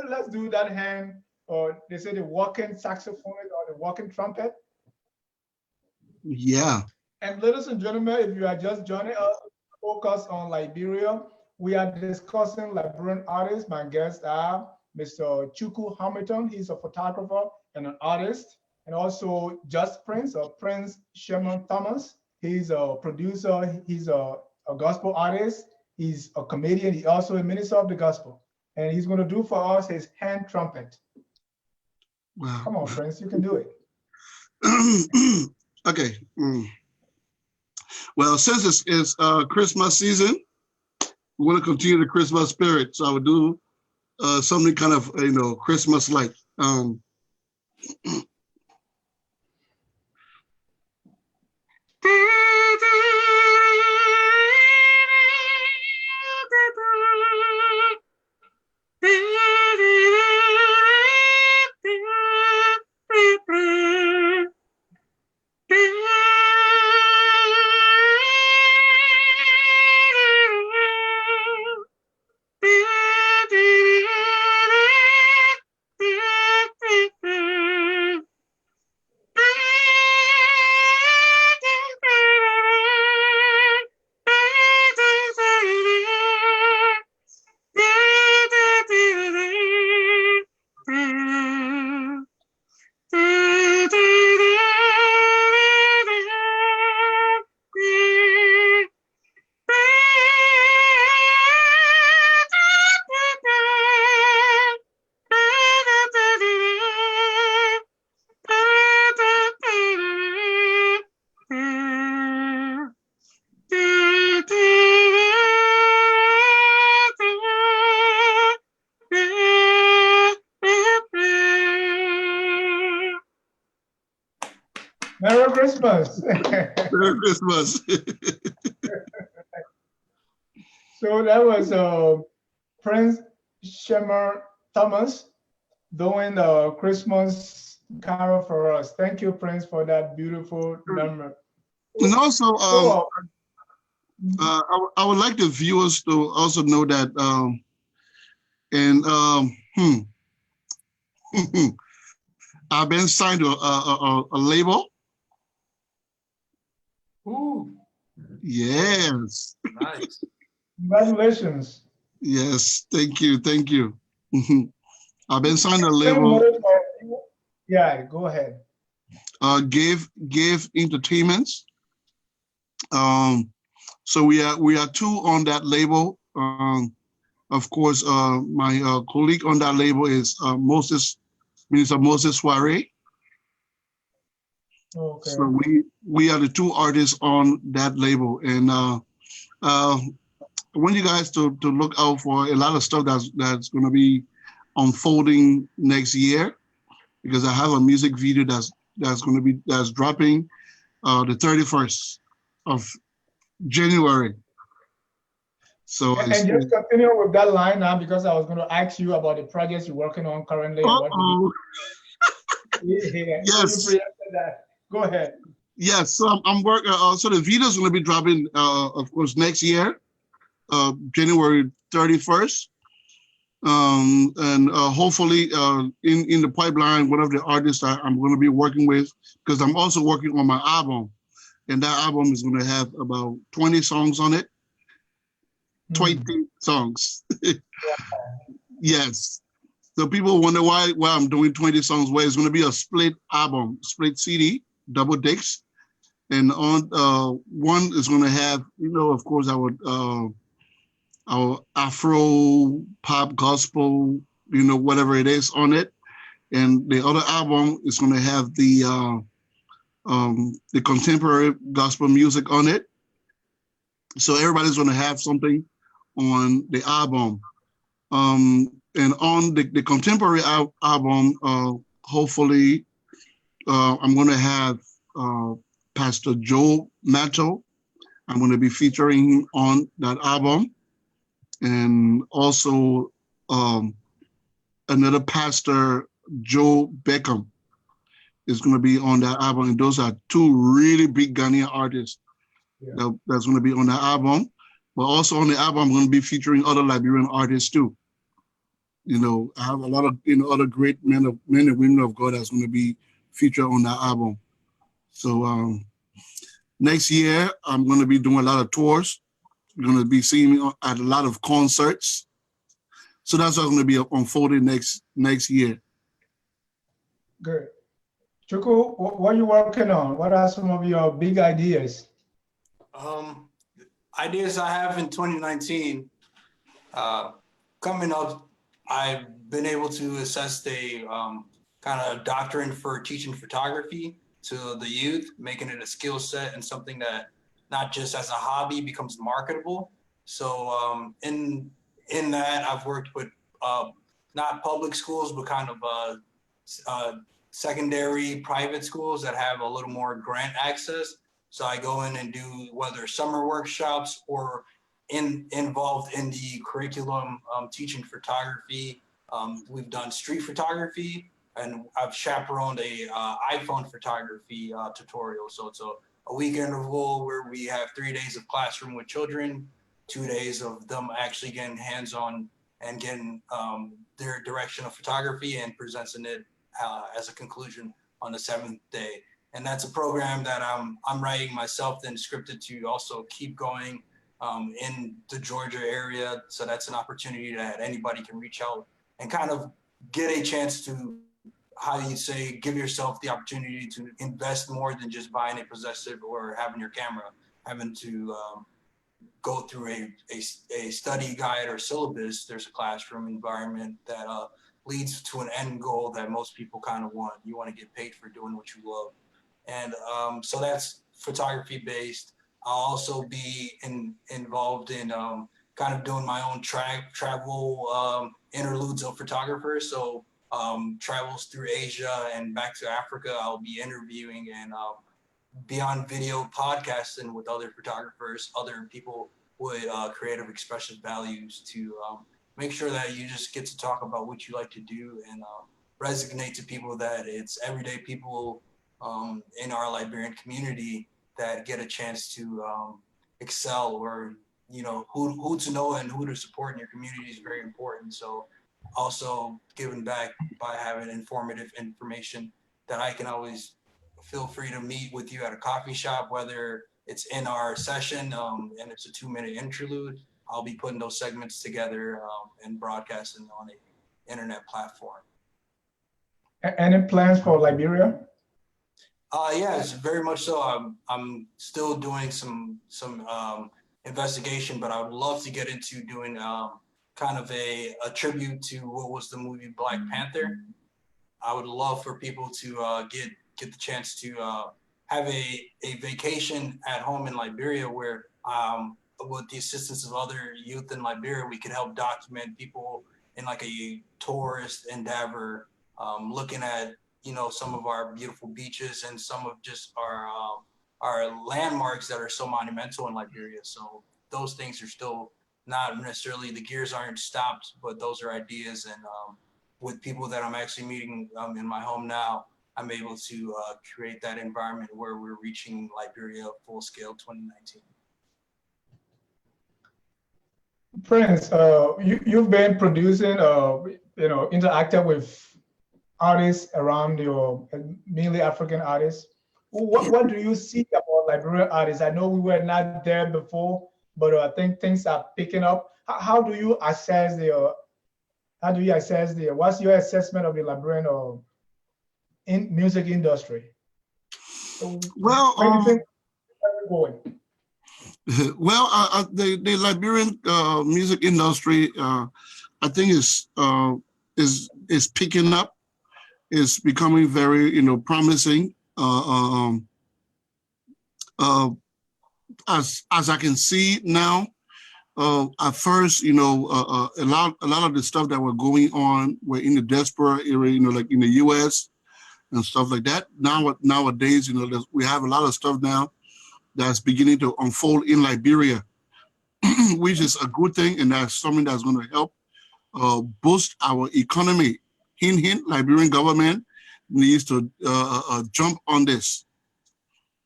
let's do that hand, or they say the walking saxophone or the walking trumpet. Yeah. And ladies and gentlemen, if you are just joining us, focus on Liberia. We are discussing Liberian artists. My guests are Mr. Chuku Hamilton. He's a photographer and an artist. And also Just Prince, or Prince Sherman Thomas. He's a producer. He's a gospel artist. He's a comedian. He's also a minister of the gospel. And he's going to do for us his hand trumpet. Wow. Come on, Prince, you can do it. Okay. Well, since it's Christmas season, we want to continue the Christmas spirit. So I would do something kind of, Christmas-like. Merry Christmas. Merry Christmas. So that was Prince Sherman Thomas doing the Christmas carol for us. Thank you, Prince, for that beautiful number. And also, So, I would like the viewers to also know that, and I've been signed to a label. Ooh, Yes. nice. congratulations. Yes. Thank you. Thank you. I've been signed to a label. Yeah, go ahead. Give Entertainments. So we are two on that label. Of course, my colleague on that label is Minister Moses Soiree. Okay. So we are the two artists on that label, and I want you guys to look out for a lot of stuff that's going to be unfolding next year, because I have a music video that's dropping the 31st of January. So And just continue with that line now, because I was going to ask you about the projects you're working on currently. And what yeah, yes. So you preempted that. Go ahead. Yes, so I'm working. So the video is going to be dropping, of course, next year, January 31st. And hopefully in the pipeline, one of the artists I'm going to be working with, because I'm also working on my album, and that album is going to have about 20 songs on it. 20 songs. Yes. So people wonder why I'm doing 20 songs. Well, it's going to be a split album, split CD, double discs. And on one is going to have, of course, our Afro pop gospel, whatever it is on it. And the other album is going to have the contemporary gospel music on it. So everybody's going to have something on the album. And on the contemporary album, hopefully, I'm going to have Pastor Joe Matto. I'm going to be featuring him on that album. And also another pastor, Joe Beckham, is going to be on that album. And those are two really big Ghanaian artists that's going to be on that album. But also on the album, I'm going to be featuring other Liberian artists too. I have a lot of other great men and women of God that's going to be featured on that album. So next year, I'm going to be doing a lot of tours. You're going to be seeing me at a lot of concerts. So that's what's going to be unfolding next year. Good. Chuku, what are you working on? What are some of your big ideas? Ideas I have in 2019. Coming up, I've been able to assess a kind of doctrine for teaching photography to the youth, making it a skill set and something that not just as a hobby becomes marketable. So in that, I've worked with not public schools, but kind of secondary private schools that have a little more grant access. So I go in and do whether summer workshops or involved in the curriculum, teaching photography. We've done street photography, and I've chaperoned a iPhone photography tutorial. So it's a week interval where we have 3 days of classroom with children, 2 days of them actually getting hands-on and getting their direction of photography and presenting it as a conclusion on the 7th day. And that's a program that I'm writing myself, then scripted to also keep going in the Georgia area. So that's an opportunity that anybody can reach out and kind of get a chance to how do you say, give yourself the opportunity to invest more than just buying a possessive or having your camera, having to go through a study guide or syllabus. There's a classroom environment that leads to an end goal that most people kind of want. You want to get paid for doing what you love. And so that's photography based. I'll also be involved in kind of doing my own travel interludes of photographers. So travels through Asia and back to Africa. I'll be interviewing and be on video podcasting with other photographers, other people with creative expressive values to make sure that you just get to talk about what you like to do and resonate to people, that it's everyday people in our Liberian community that get a chance to excel, or who to know and who to support in your community is very important. So also giving back by having informative information that I can always feel free to meet with you at a coffee shop, whether it's in our session and it's a 2-minute interlude. I'll be putting those segments together and broadcasting on an internet platform. Any plans for Liberia? Yes, very much so. I'm still doing some investigation, but I would love to get into doing kind of a tribute to what was the movie Black Panther. I would love for people to get the chance to have a vacation at home in Liberia, where with the assistance of other youth in Liberia, we could help document people in like a tourist endeavor, looking at some of our beautiful beaches and some of just our landmarks that are so monumental in Liberia. So those things are still not necessarily, the gears aren't stopped, but those are ideas. And with people that I'm actually meeting in my home now, I'm able to create that environment where we're reaching Liberia full scale 2019. Prince, you've been producing, interacting with artists around your, mainly African artists. What do you see about Liberian artists? I know we were not there before, but I think things are picking up. How do you assess what's your assessment of the Liberian music industry? Well, where do you think it's going? Well, the Liberian music industry, I think is picking up. Is becoming very, promising. As I can see now, at first, a lot of the stuff that were going on were in the diaspora area, like in the U.S. and stuff like that. Nowadays, we have a lot of stuff now that's beginning to unfold in Liberia, which is a good thing, and that's something that's going to help boost our economy. Hint, Liberian government needs to jump on this,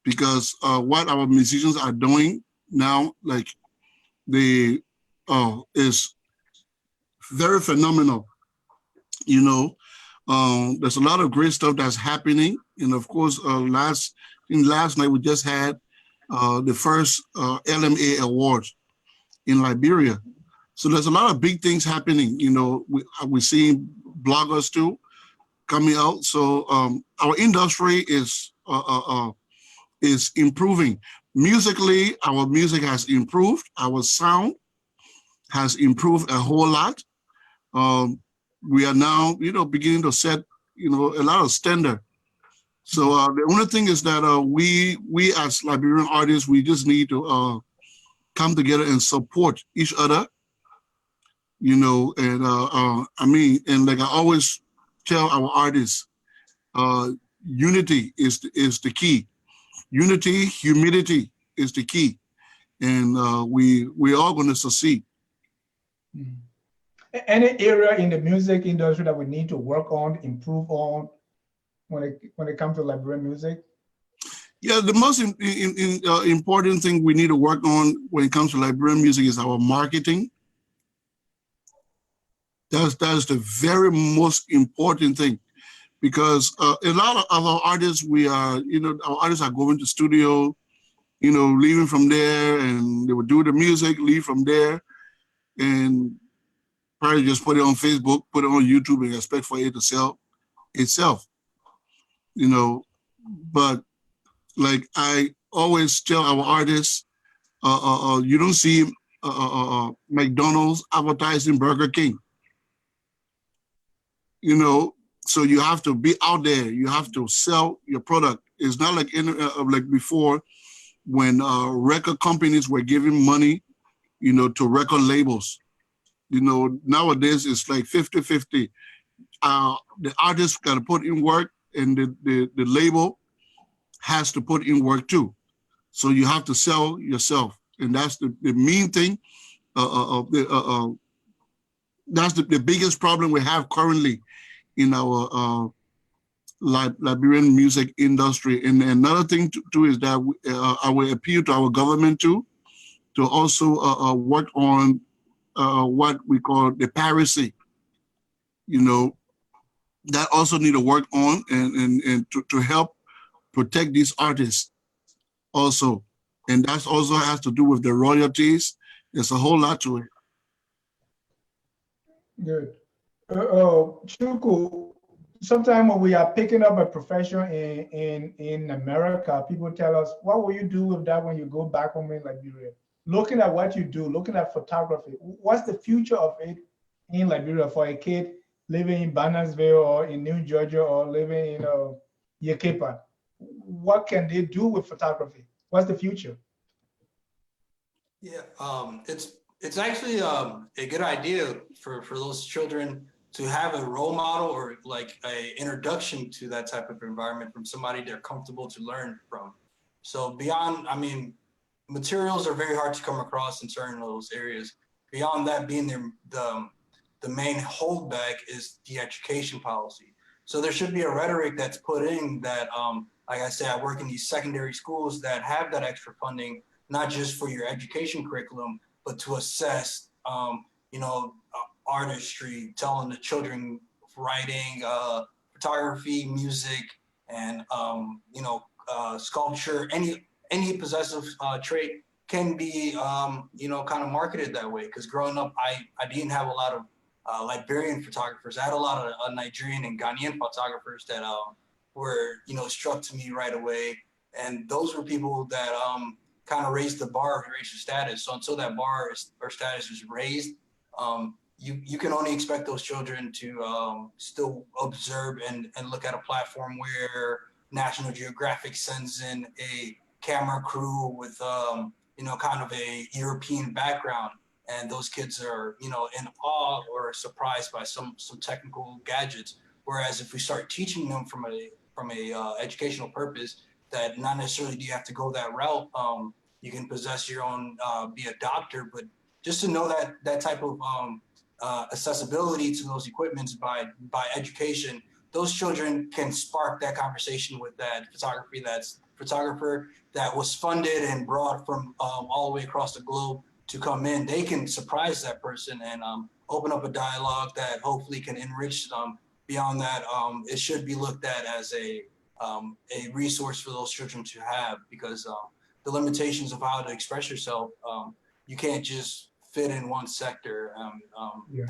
because what our musicians are doing now, like they is very phenomenal. There's a lot of great stuff that's happening, and of course, last night we just had the first LMA Awards in Liberia. So there's a lot of big things happening. We're seeing bloggers too coming out. So our industry is improving. Musically, our music has improved. Our sound has improved a whole lot. We are now, beginning to set, a lot of standard. So the only thing is that we as Liberian artists, we just need to come together and support each other. And and like I always tell our artists, unity is the key. Unity, humility is the key, and we're all going to succeed. Any area in the music industry that we need to work on, improve on, when it comes to Liberian music? Yeah, the most important thing we need to work on when it comes to Liberian music is our marketing. That's the very most important thing, because a lot of our artists, our artists are going to studio, leaving from there, and they would do the music, leave from there, and probably just put it on Facebook, put it on YouTube, and expect for it to sell. itself, you know. But like I always tell our artists, you don't see McDonald's advertising Burger King, you know. So you have to be out there. You have to sell your product. It's not like like before when record companies were giving money, you know, to record labels. You know, nowadays it's like 50-50. The artist got to put in work, and the label has to put in work too. So you have to sell yourself, and that's the main thing. That's the biggest problem we have currently in our Liberian music industry. And another thing too is that I will appeal to our government too, to also work on what we call the piracy. You know, that also need to work on, and to help protect these artists also. And that also has to do with the royalties. There's a whole lot to it. Good. Chuku, sometimes when we are picking up a profession in America, people tell us, what will you do with that when you go back home in Liberia? Looking at what you do, looking at photography, what's the future of it in Liberia for a kid living in Bannersville or in New Georgia or living in Yekepa? What can they do with photography? What's the future? Yeah, it's actually a good idea for those children to have a role model or like a introduction to that type of environment from somebody they're comfortable to learn from. So beyond, I mean, materials are very hard to come across in certain of those areas. Beyond that being the main holdback is the education policy. So there should be a rhetoric that's put in that, like I said, I work in these secondary schools that have that extra funding, not just for your education curriculum, but to assess, you know, artistry, telling the children writing, photography, music, and you know, sculpture, any possessive trait can be, you know, kind of marketed that way. Because growing up, I didn't have a lot of Liberian photographers. I had a lot of Nigerian and Ghanaian photographers that were, you know, struck to me right away. And those were people that kind of raised the bar, raised your status. So until that bar or status is raised, you can only expect those children to still observe and look at a platform where National Geographic sends in a camera crew with you know, kind of a European background, and those kids are, you know, in awe or surprised by some technical gadgets. Whereas if we start teaching them from a educational purpose, that not necessarily do you have to go that route. You can possess your own, be a doctor, but just to know that type of accessibility to those equipments by education, those children can spark that conversation with that photographer that was funded and brought from all the way across the globe to come in. They can surprise that person and open up a dialogue that hopefully can enrich them. Beyond that, it should be looked at as a resource for those children to have, because the limitations of how to express yourself, you can't just fit in one sector.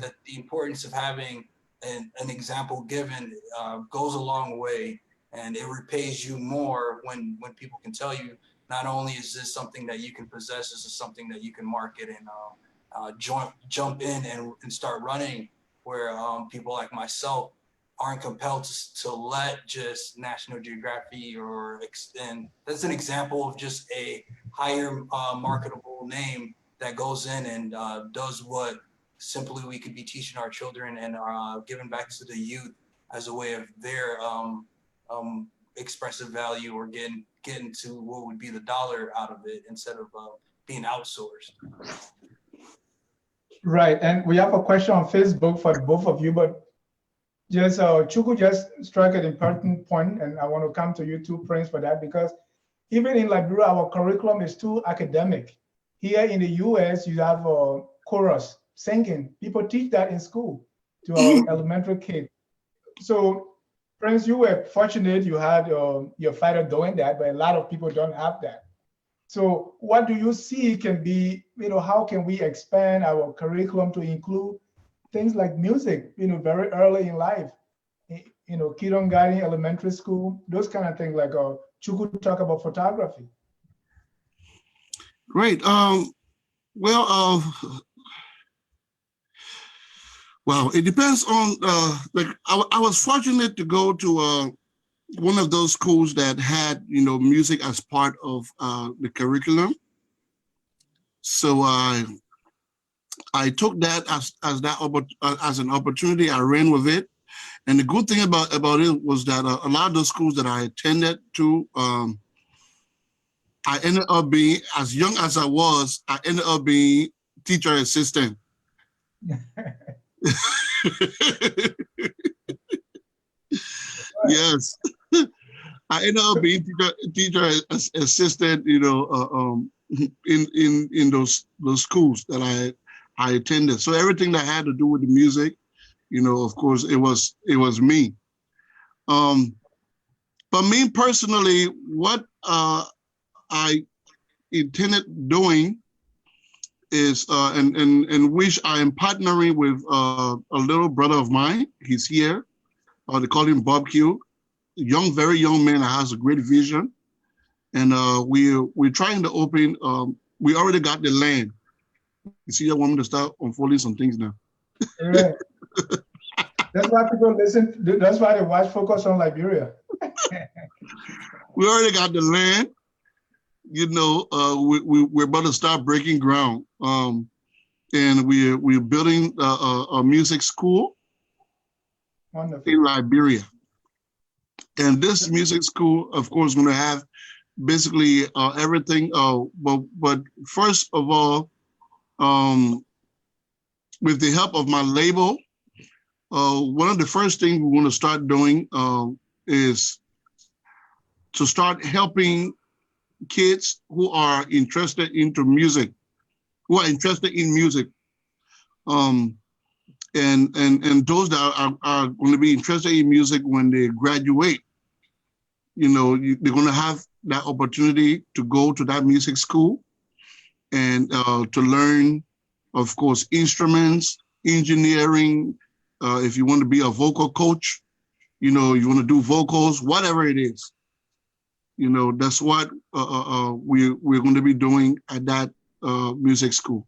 That the importance of having an example given goes a long way, and it repays you more when people can tell you, not only is this something that you can possess, this is something that you can market and jump in and start running, where people like myself aren't compelled to let just National Geographic and that's an example of just a higher marketable name that goes in and does what simply we could be teaching our children and giving back to the youth as a way of their expressive value, or getting to what would be the dollar out of it instead of being outsourced. Right, and we have a question on Facebook for both of you, but just Chuku just struck an important point, and I want to come to you too, Prince, for that, because even in Liberia, our curriculum is too academic. Here in the US, you have chorus, singing. People teach that in school to our elementary kids. So, Prince, you were fortunate you had your father doing that, but a lot of people don't have that. So what do you see can be, you know, how can we expand our curriculum to include things like music, you know, very early in life? Kirongani Elementary School, those kind of things, like Chuku talk about photography. Great. Well, well, it depends on, like, I was fortunate to go to one of those schools that had, music as part of the curriculum. So I took that as an opportunity. I ran with it. And the good thing about it was that a lot of those schools that I attended to, I ended up being, as young as I was, I ended up being teacher assistant. Yes. I ended up being teacher assistant, in those schools that I attended. So everything that had to do with the music, of course, it was me. But me personally, what I intended doing is, and which I am partnering with a little brother of mine. He's here. They call him Bob Q. Very young man that has a great vision. And we're trying to open, we already got the land. You see, I want me to start unfolding some things now. Right. That's why people listen. That's why they watch Focus on Liberia. We already got the land. We're about to start breaking ground. And we're building a music school. Wonderful. In Liberia. And this music school, of course, is going to have basically everything. But first of all, with the help of my label, one of the first things we want to start doing is to start helping kids who are interested in music. And those that are going to be interested in music when they graduate, they're going to have that opportunity to go to that music school and to learn, of course, instruments, engineering. If you want to be a vocal coach, you want to do vocals, whatever it is. That's what we're going to be doing at that music school.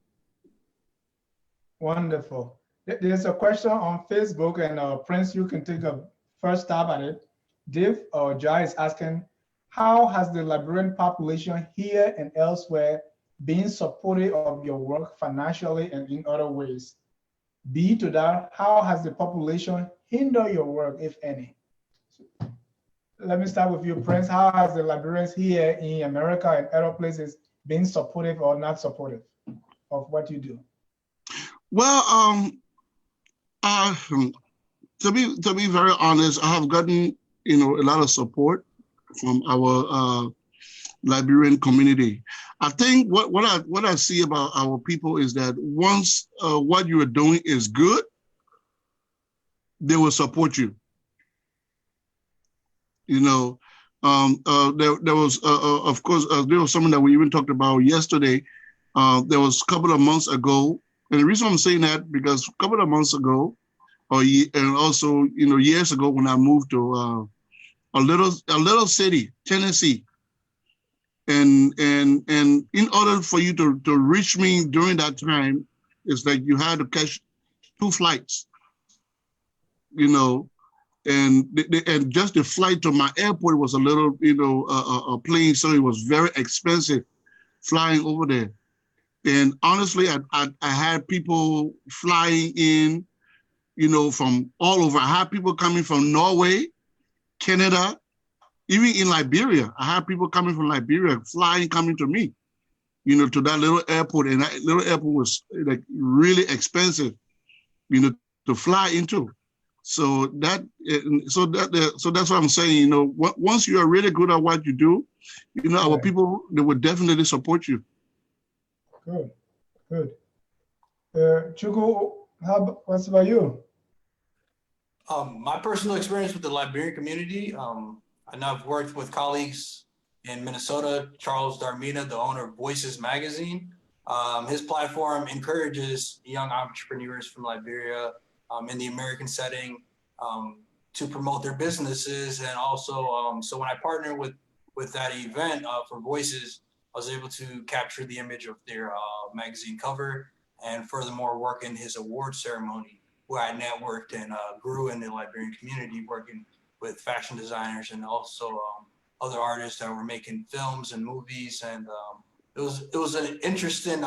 Wonderful. There's a question on Facebook, and Prince, you can take a first stab at it. Dave or Jai is asking, how has the Liberian population here and elsewhere been supportive of your work financially and in other ways? B to that, how has the population hindered your work, if any? So, let me start with you, Prince. How has the Liberians here in America and other places been supportive or not supportive of what you do? Well, to be very honest, I have gotten a lot of support from our Liberian community. I think what I see about our people is that once what you are doing is good, they will support you. There was of course there was something that we even talked about yesterday. There was a couple of months ago, and the reason I'm saying that because a couple of months ago, and also years ago when I moved to a little city, Tennessee, and in order for you to reach me during that time, it's like you had to catch 2 flights, and just the flight to my airport was a little, a plane, so it was very expensive flying over there. And honestly, I had people flying in, from all over. I had people coming from Norway, Canada, even in Liberia. I had people coming from Liberia coming to me, to that little airport. And that little airport was like really expensive, to fly into. So that's what I'm saying. Once you are really good at what you do, our people, they would definitely support you. Good. Chuku, what's about you? My personal experience with the Liberian community, I know I've worked with colleagues in Minnesota, Charles Darmina, the owner of Voices Magazine. His platform encourages young entrepreneurs from Liberia in the American setting to promote their businesses. And also, so when I partnered with that event for Voices, I was able to capture the image of their magazine cover, and furthermore work in his award ceremony, where I networked and grew in the Liberian community, working with fashion designers and also other artists that were making films and movies. And it was an interesting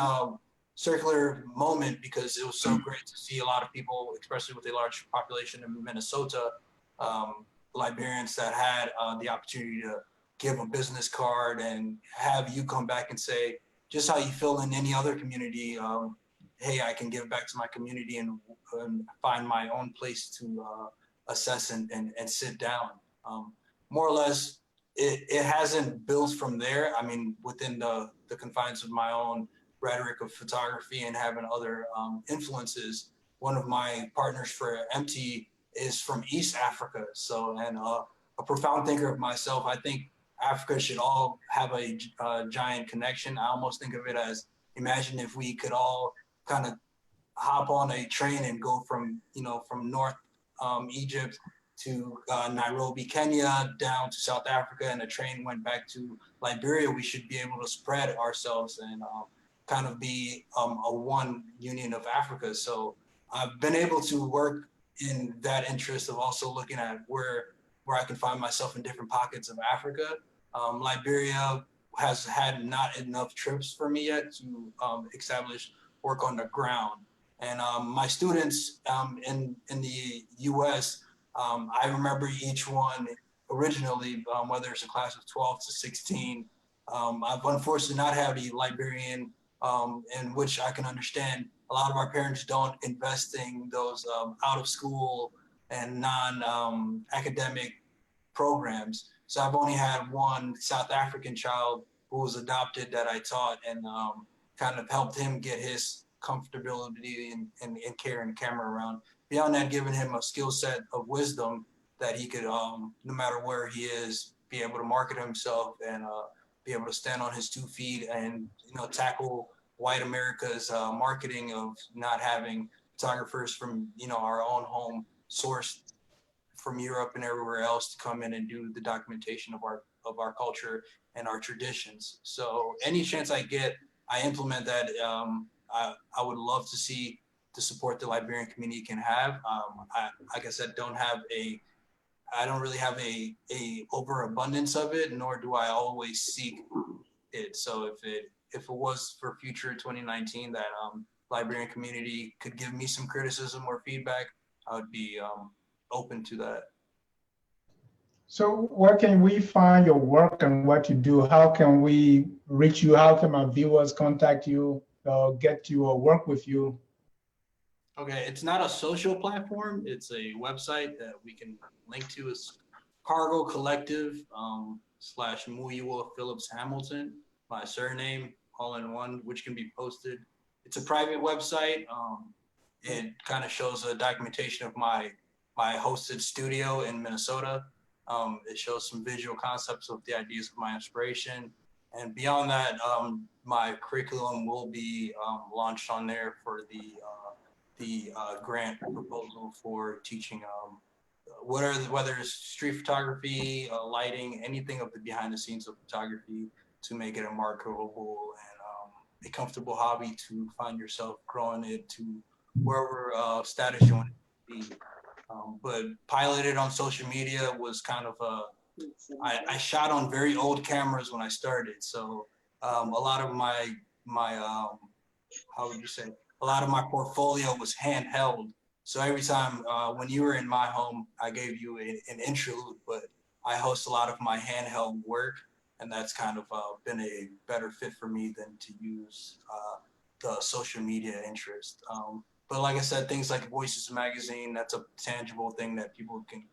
circular moment, because it was so great to see a lot of people, especially with a large population in Minnesota, Liberians that had the opportunity to give a business card and have you come back and say just how you feel in any other community. Hey, I can give back to my community and find my own place to assess and sit down. More or less, it hasn't built from there. I mean, within the confines of my own rhetoric of photography and having other influences. One of my partners for MT is from East Africa. So, and a profound thinker of myself, I think Africa should all have a giant connection. I almost think of it as, imagine if we could all kind of hop on a train and go from, from North Egypt to Nairobi, Kenya, down to South Africa, and the train went back to Liberia. We should be able to spread ourselves and kind of be a one union of Africa. So I've been able to work in that interest of also looking at where I can find myself in different pockets of Africa. Liberia has had not enough trips for me yet to establish work on the ground. And my students in the U.S., I remember each one originally, whether it's a class of 12 to 16. I've unfortunately not had a Liberian, in which I can understand a lot of our parents don't invest in those out of school and non-academic programs. So I've only had one South African child who was adopted that I taught, and kind of helped him get his comfortability and carrying the camera around. Beyond that, giving him a skill set of wisdom that he could, no matter where he is, be able to market himself and be able to stand on his 2 feet and tackle white America's marketing of not having photographers from our own home sourced from Europe and everywhere else to come in and do the documentation of our culture and our traditions. So any chance I get, I implement that. I would love to see the support the Liberian community can have. I, like I said, I don't really have a overabundance of it, nor do I always seek it. So if it was for future 2019 that Liberian community could give me some criticism or feedback, I would be open to that. So where can we find your work and what you do? How can we reach you? How can my viewers contact you, get you or work with you? Okay, it's not a social platform. It's a website that we can link to. It's Cargo Collective / Muyiwa Phillips Hamilton, my surname, all in one, which can be posted. It's a private website. It kind of shows a documentation of my hosted studio in Minnesota. It shows some visual concepts of the ideas of my inspiration. And beyond that, my curriculum will be launched on there for the grant proposal for teaching whether it's street photography, lighting, anything of the behind the scenes of photography, to make it a marketable and a comfortable hobby to find yourself growing it to wherever status you want it to be. But piloted on social media was kind of I shot on very old cameras when I started. So a lot of my how would you say, a lot of my portfolio was handheld. So every time when you were in my home, I gave you an interlude, but I host a lot of my handheld work, and that's kind of been a better fit for me than to use the social media interest. But like I said, things like Voices magazine, that's a tangible thing that people can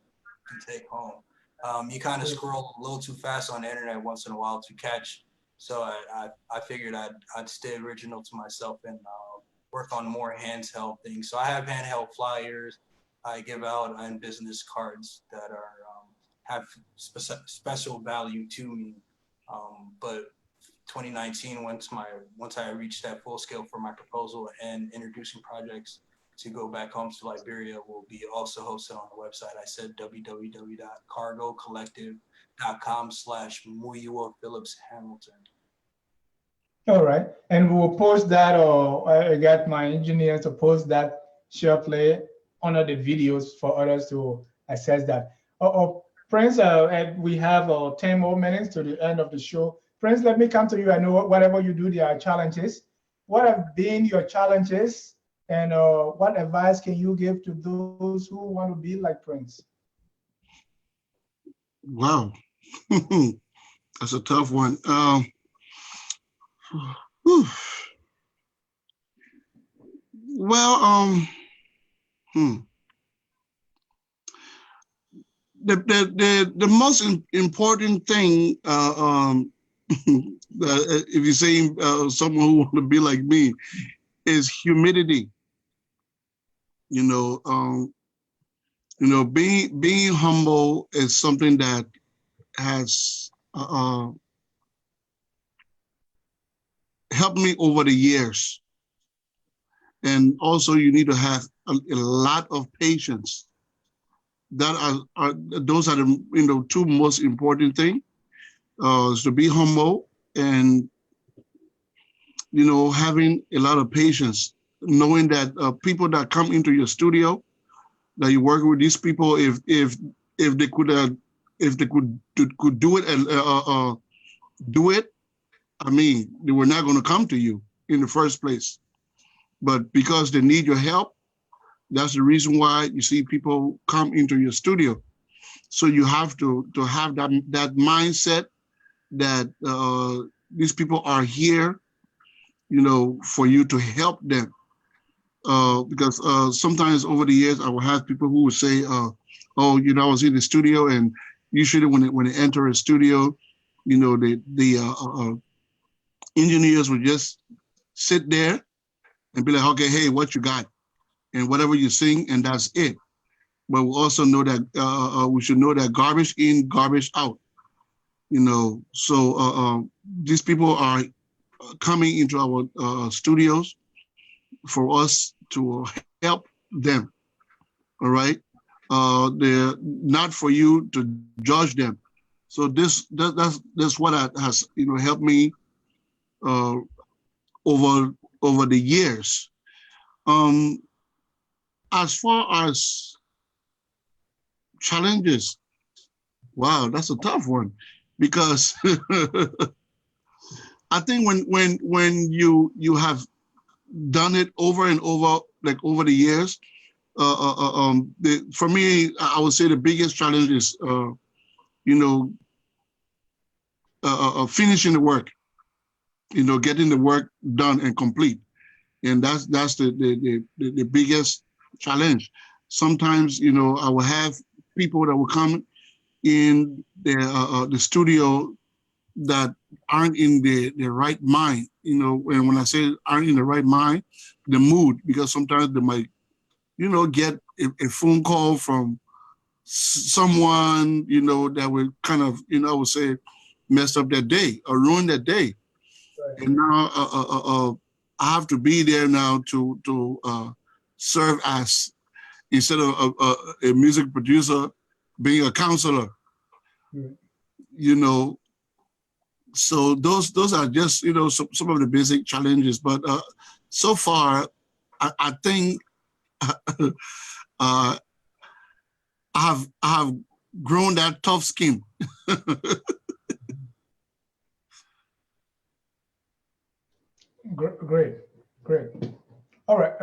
take home. You kind of scroll a little too fast on the internet once in a while to catch. So I figured I'd stay original to myself and work on more handheld things. So I have handheld flyers I give out and business cards that are have special value to me. But 2019, once I reached that full scale for my proposal and introducing projects to go back home to Liberia will be also hosted on the website. I said www.cargocollective.com/Muyua Phillips Hamilton. All right, and we will post that, or I got my engineer to post that shortly under the videos for others to access that. Prince, and we have 10 more minutes to the end of the show. Prince, let me come to you. I know whatever you do, there are challenges. What have been your challenges, and what advice can you give to those who want to be like Prince? Wow, that's a tough one. Whew. Well, the most important thing, if you're saying someone who want to be like me, is humility. Being humble is something that has helped me over the years. And also, you need to have a lot of patience. Those are the two most important things. Is to be humble and having a lot of patience, knowing that people that come into your studio, that you work with these people, if they could do it and do it, I mean, they were not going to come to you in the first place. But because they need your help, that's the reason why you see people come into your studio. So you have to have that mindset that these people are here, for you to help them. Because sometimes over the years, I will have people who would say, "Oh, I was in the studio," and usually when they enter a studio, the engineers would just sit there and be like, "Okay, hey, what you got?" And whatever you sing, and that's it. But we also know that we should know that garbage in, garbage out. So these people are coming into our studios for us to help them. All right, they're not for you to judge them. So that's what has helped me over the years. As far as challenges, wow, that's a tough one, because I think when you have done it over and over, like over the years, for me, I would say the biggest challenge is finishing the work, getting the work done and complete, and that's the biggest challenge. Sometimes I will have people that will come in the studio that aren't in the right mind, and when I say aren't in the right mind, the mood, because sometimes they might get a phone call from someone that will kind of I would say mess up their day or ruin their day. Right. And now I have to be there now to serve as, instead of a music producer, being a counselor. Mm. So those are just some of the basic challenges. But so far, I think I have grown that tough skin. Great. All right,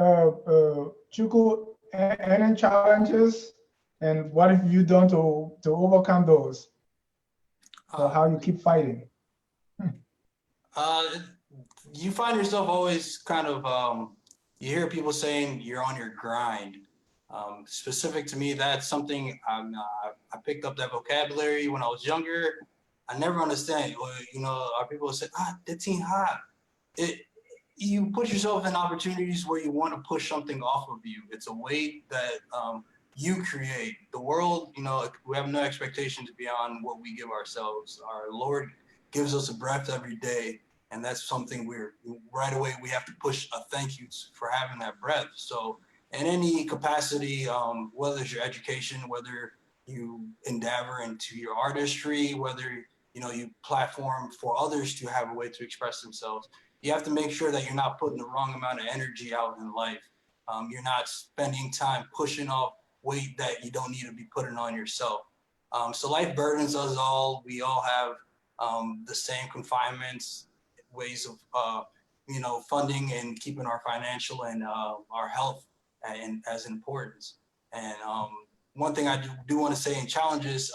Chuku, any challenges, and what have you done to overcome those, or how you keep fighting? You find yourself always kind of, you hear people saying you're on your grind. Specific to me, that's something I picked up that vocabulary when I was younger. I never understand. Our people say, that's hot. You put yourself in opportunities where you want to push something off of you. It's a weight that you create. The world, we have no expectations beyond what we give ourselves. Our Lord gives us a breath every day, and that's something right away we have to push a thank you for having that breath. So in any capacity, whether it's your education, whether you endeavor into your artistry, whether you platform for others to have a way to express themselves, you have to make sure that you're not putting the wrong amount of energy out in life. You're not spending time pushing off weight that you don't need to be putting on yourself. So life burdens us all. We all have the same confinements, ways of funding and keeping our financial and our health and as importance. And one thing I do want to say in challenges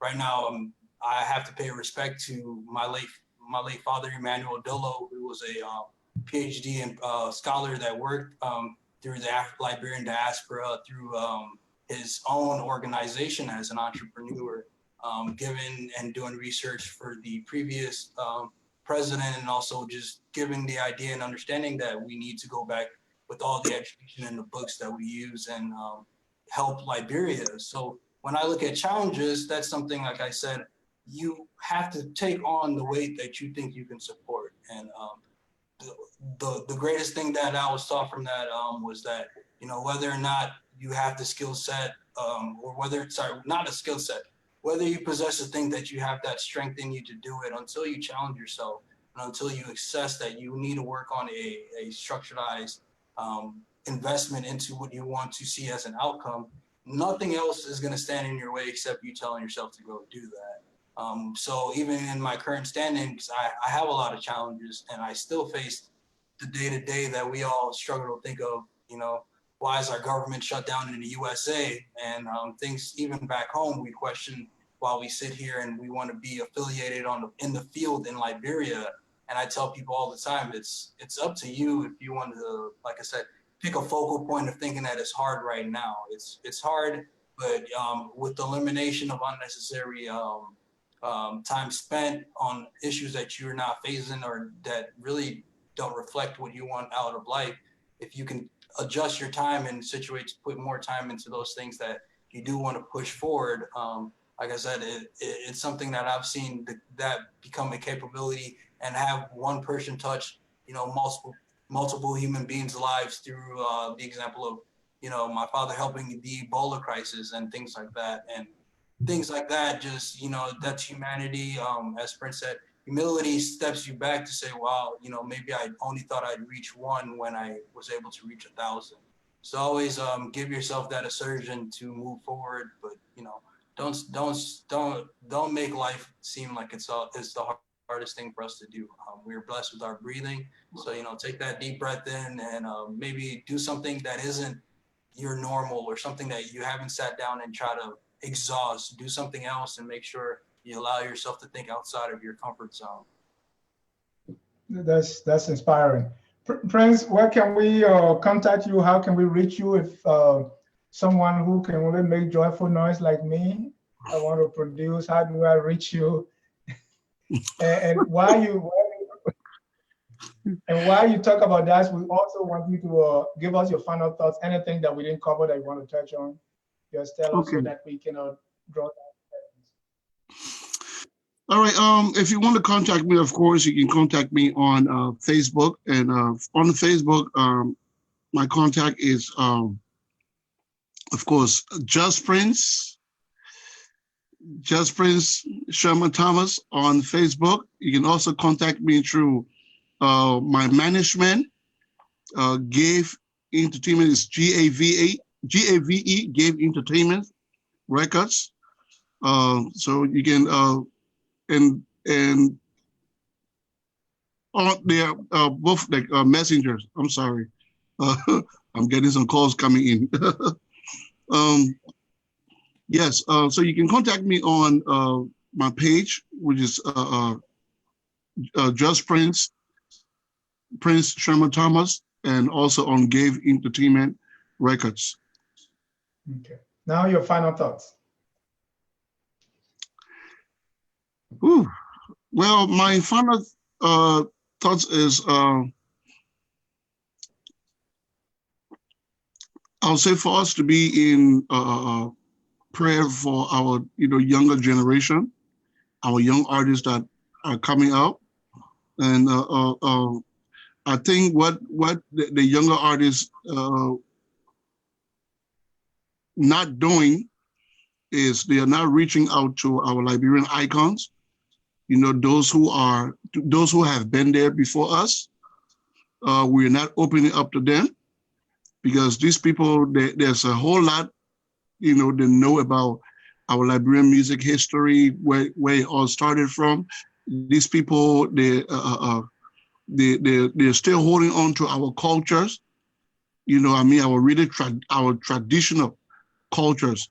right now, I have to pay respect to my late father, Emmanuel Dillo, who was a PhD and scholar that worked through the Liberian diaspora, through his own organization as an entrepreneur, given and doing research for the previous president, and also just giving the idea and understanding that we need to go back with all the education and the books that we use and help Liberia. So when I look at challenges, that's something, like I said, you have to take on the weight that you think you can support. And the greatest thing that I was taught from that was that, whether or not you have the skill set, or whether, not a skill set, whether you possess a thing that you have that strength in you to do it, until you challenge yourself and until you assess that you need to work on a structuredized investment into what you want to see as an outcome, nothing else is going to stand in your way except you telling yourself to go do that. So even in my current standings, I have a lot of challenges, and I still face the day-to-day that we all struggle to think of. Why is our government shut down in the USA? And things even back home, we question while we sit here and we want to be affiliated in the field in Liberia. And I tell people all the time, it's up to you if you want to, like I said, pick a focal point of thinking that it's hard right now. It's hard, but with the elimination of unnecessary time spent on issues that you're not facing or that really don't reflect what you want out of life, if you can adjust your time and put more time into those things that you do want to push forward. Like I said, it's something that I've seen that become a capability and have one person touch, multiple human beings' lives through the example of, my father helping the Ebola crisis and things like that. And things like that, just, that's humanity. As Prince said, humility steps you back to say, wow, maybe I only thought I'd reach one when I was able to reach 1,000. So always give yourself that assertion to move forward, but don't make life seem like it's the hardest thing for us to do. We're blessed with our breathing, so take that deep breath in and maybe do something that isn't your normal or something that you haven't sat down and try to exhaust. Do something else and make sure you allow yourself to think outside of your comfort zone. That's inspiring. Prince, where can we contact you? How can we reach you if someone who can only make joyful noise like me, I want to produce? How do I reach you? and while you talk about that, we also want you to give us your final thoughts. Anything that we didn't cover that you want to touch on, just tell us so that we can draw that. All right. If you want to contact me, of course, you can contact me on Facebook. And on Facebook, my contact is, of course, Just Prince Sherman Thomas on Facebook. You can also contact me through my management. Gave Entertainment is GAVE, Gave Entertainment Records. So you can and they are both like messengers. I'm sorry, I'm getting some calls coming in. Yes, so you can contact me on my page, which is Just Prince Sherman Thomas, and also on Gave Entertainment Records. Okay. Now your final thoughts. Ooh. Well, my final thoughts is I'll say for us to be in prayer for our younger generation, our young artists that are coming out, and I think what the younger artists not doing is they are not reaching out to our Liberian icons, those who have been there before us. We're not opening up to them because these people, there's a whole lot, they know about our Liberian music history, where it all started from. These people, they're still holding on to our cultures, our traditional cultures.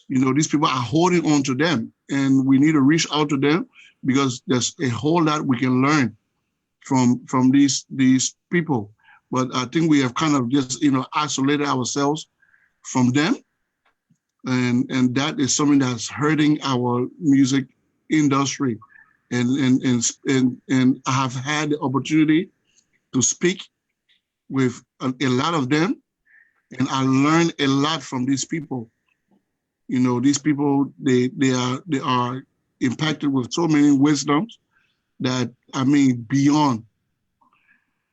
These people are holding on to them, and we need to reach out to them because there's a whole lot we can learn from these people. But I think we have kind of just, isolated ourselves from them. And that is something that's hurting our music industry. And I have had the opportunity to speak with a lot of them, and I learned a lot from these people. These people, they are impacted with so many wisdoms that, beyond.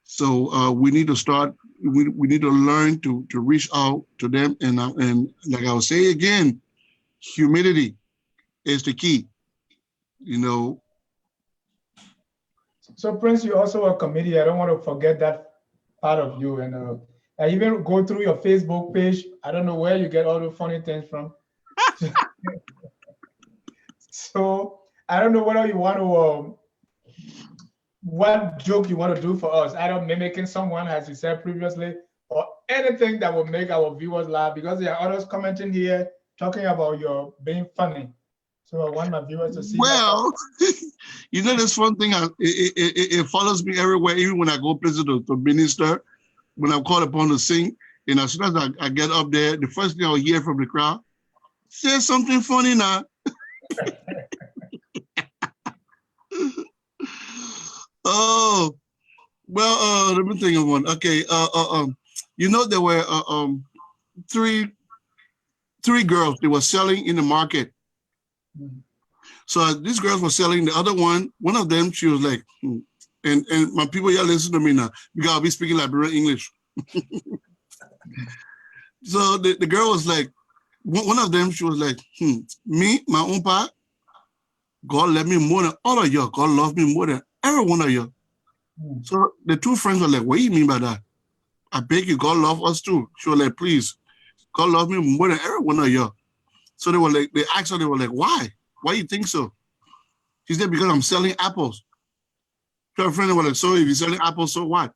So we need to start. We need to learn to reach out to them, and like I will say again, humility is the key. So Prince, you're also a comedian. I don't want to forget that part of you. And I even go through your Facebook page. I don't know where you get all the funny things from. So I don't know whether you want to, what joke you want to do for us, either mimicking someone, as you said previously, or anything that will make our viewers laugh, because there are others commenting here talking about your being funny. So I want my viewers to see. Well, this one thing, it follows me everywhere, even when I go places to minister, when I'm called upon to sing. And as soon as I get up there, the first thing I'll hear from the crowd, say something funny now. Oh, well, let me think of one. Okay, there were three girls. They were selling in the market. So these girls were selling. The other one of them, she was like, and my people, y'all listen to me now, because I'll be speaking Liberian English. So the girl was like, one of them, she was like, me, my own part, God love me more than all of you. God love me more than every one of you. So the two friends were like, what do you mean by that? I beg you, God love us too. She was like, please, God love me more than every one of you. So they asked her, they were like, why? Why you think so? She said, because I'm selling apples. So her friend was like, so if you're selling apples, so what?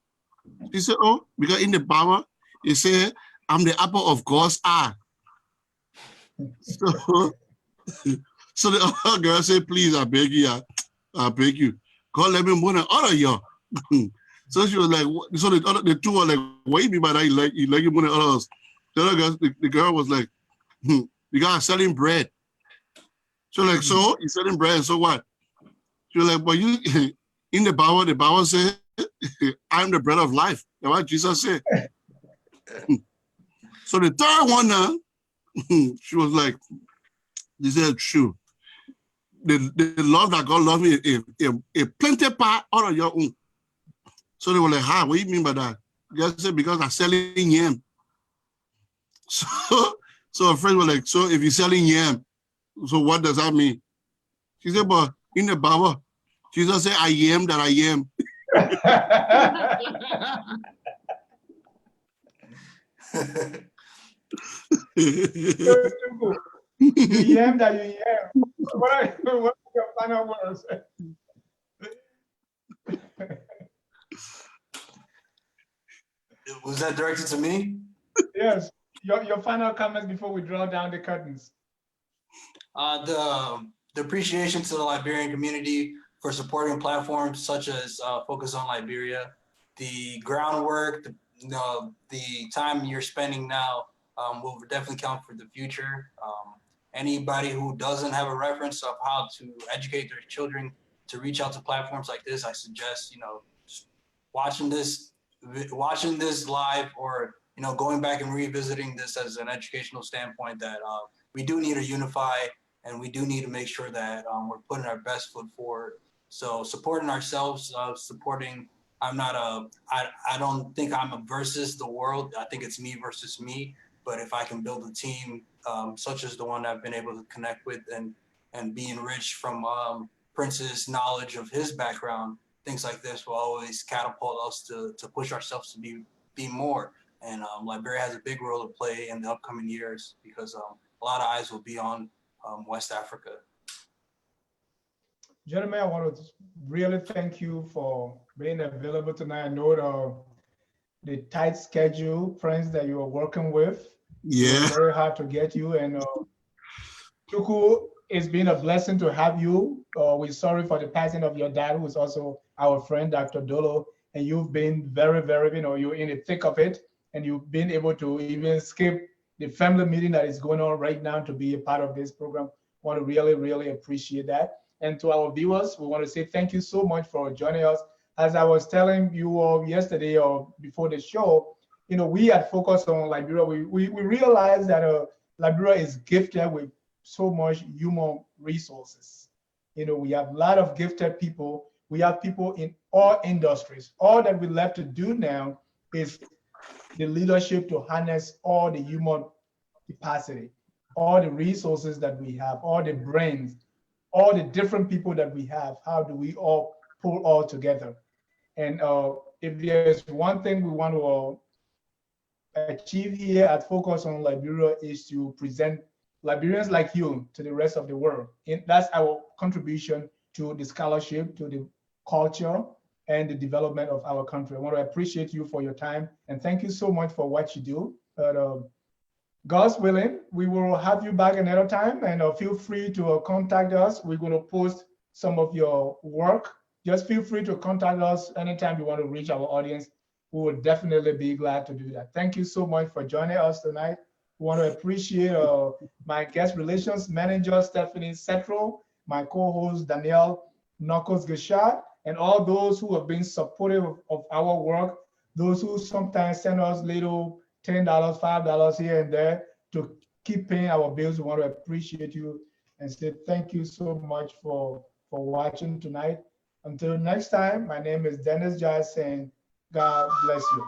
She said, oh, because in the Bible, it said, I'm the apple of God's eye. So the other girl said, please, I beg you. God let me more than all of y'all. So she was like, so the two were like, what do you mean by that? You like you more than all of us? The other girl, the girl was like, the guy is selling bread. So like, so he's selling bread, so what? She was like, but you, in the Bible said, I'm the bread of life. That's what Jesus said. So the third one now, she was like, this is true. The love that God loves me is plenty part out of your own. So they were like, what do you mean by that? God said, because I'm selling yam. So a friend was like, so if you're selling yam, so what does that mean? She said, but in the Bible, Jesus said, I am that I am. You am that you am. What are your final words? Was that directed to me? Yes. Your final comments before we draw down the curtains. The appreciation to the Liberian community for supporting platforms such as Focus on Liberia. The groundwork, the time you're spending now will definitely count for the future. Anybody who doesn't have a reference of how to educate their children to reach out to platforms like this, I suggest, watching this live, or going back and revisiting this as an educational standpoint, that we do need to unify, and we do need to make sure that we're putting our best foot forward. So supporting ourselves, I don't think I'm a versus the world. I think it's me versus me. But if I can build a team such as the one I've been able to connect with and be enriched from Prince's knowledge of his background. Things like this will always catapult us to push ourselves to be more. And Liberia has a big role to play in the upcoming years because a lot of eyes will be on West Africa. Gentlemen, I want to really thank you for being available tonight. I know the tight schedule, friends that you are working with. Yeah. It's very hard to get you. And Chuku, it's been a blessing to have you. We're sorry for the passing of your dad, who is also our friend, Dr. Dolo. And you've been very, very, you're in the thick of it. And you've been able to even skip the family meeting that is going on right now to be a part of this program. I want to really, really appreciate that. And to our viewers, we want to say thank you so much for joining us. As I was telling you all yesterday or before the show, we had focused on Liberia. We realized that Liberia is gifted with so much human resources. We have a lot of gifted people. We have people in all industries. All that we left to do now is the leadership to harness all the human capacity, all the resources that we have, all the brains, all the different people that we have. How do we all pull all together? And if there's one thing we want to achieve here at Focus on Liberia is to present Liberians like you to the rest of the world. And that's our contribution to the scholarship, to the culture, and the development of our country. I want to appreciate you for your time and thank you so much for what you do. But God's willing, we will have you back another time, and feel free to contact us. We're going to post some of your work. Just feel free to contact us anytime you want to reach our audience. We will definitely be glad to do that. Thank you so much for joining us tonight. We want to appreciate my guest relations manager, Stephanie Setro, my co-host, Danielle Nokos-Gashad, and all those who have been supportive of our work, those who sometimes send us little $10, $5 here and there to keep paying our bills. We want to appreciate you and say thank you so much for watching tonight. Until next time, my name is Dennis Jai saying, God bless you.